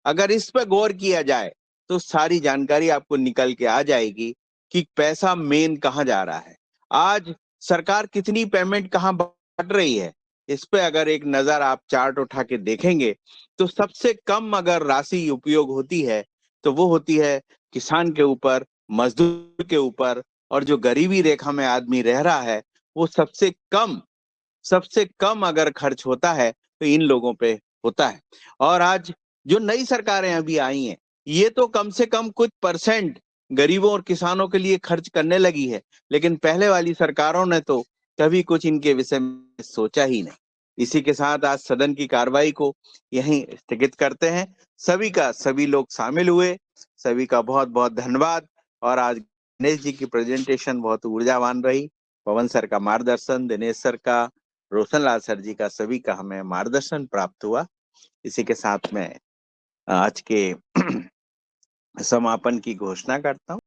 अगर इस पर गौर किया जाए तो सारी जानकारी आपको निकल के आ जाएगी कि पैसा मेन कहाँ जा रहा है। आज सरकार कितनी पेमेंट कहाँ बांट रही है, इस पे अगर एक नजर आप चार्ट उठा के देखेंगे तो सबसे कम अगर राशि उपयोग होती है तो वो होती है किसान के ऊपर, मजदूर के ऊपर, और जो गरीबी रेखा में आदमी रह रहा है वो सबसे कम अगर खर्च होता है तो इन लोगों पे होता है। और आज जो नई सरकारें अभी आई हैं ये तो कम से कम कुछ परसेंट गरीबों और किसानों के लिए खर्च करने लगी है, लेकिन पहले वाली सरकारों ने तो कभी कुछ इनके विषय में सोचा ही नहीं। इसी के साथ आज सदन की कार्रवाई को यहीं स्थगित करते हैं। सभी लोग शामिल हुए, सभी का बहुत बहुत धन्यवाद। और आज गणेश जी की प्रेजेंटेशन बहुत ऊर्जावान रही। पवन सर का मार्गदर्शन, दिनेश सर का, रोशन लाल सर जी का, सभी का हमें मार्गदर्शन प्राप्त हुआ। इसी के साथ में आज के समापन की घोषणा करता हूं।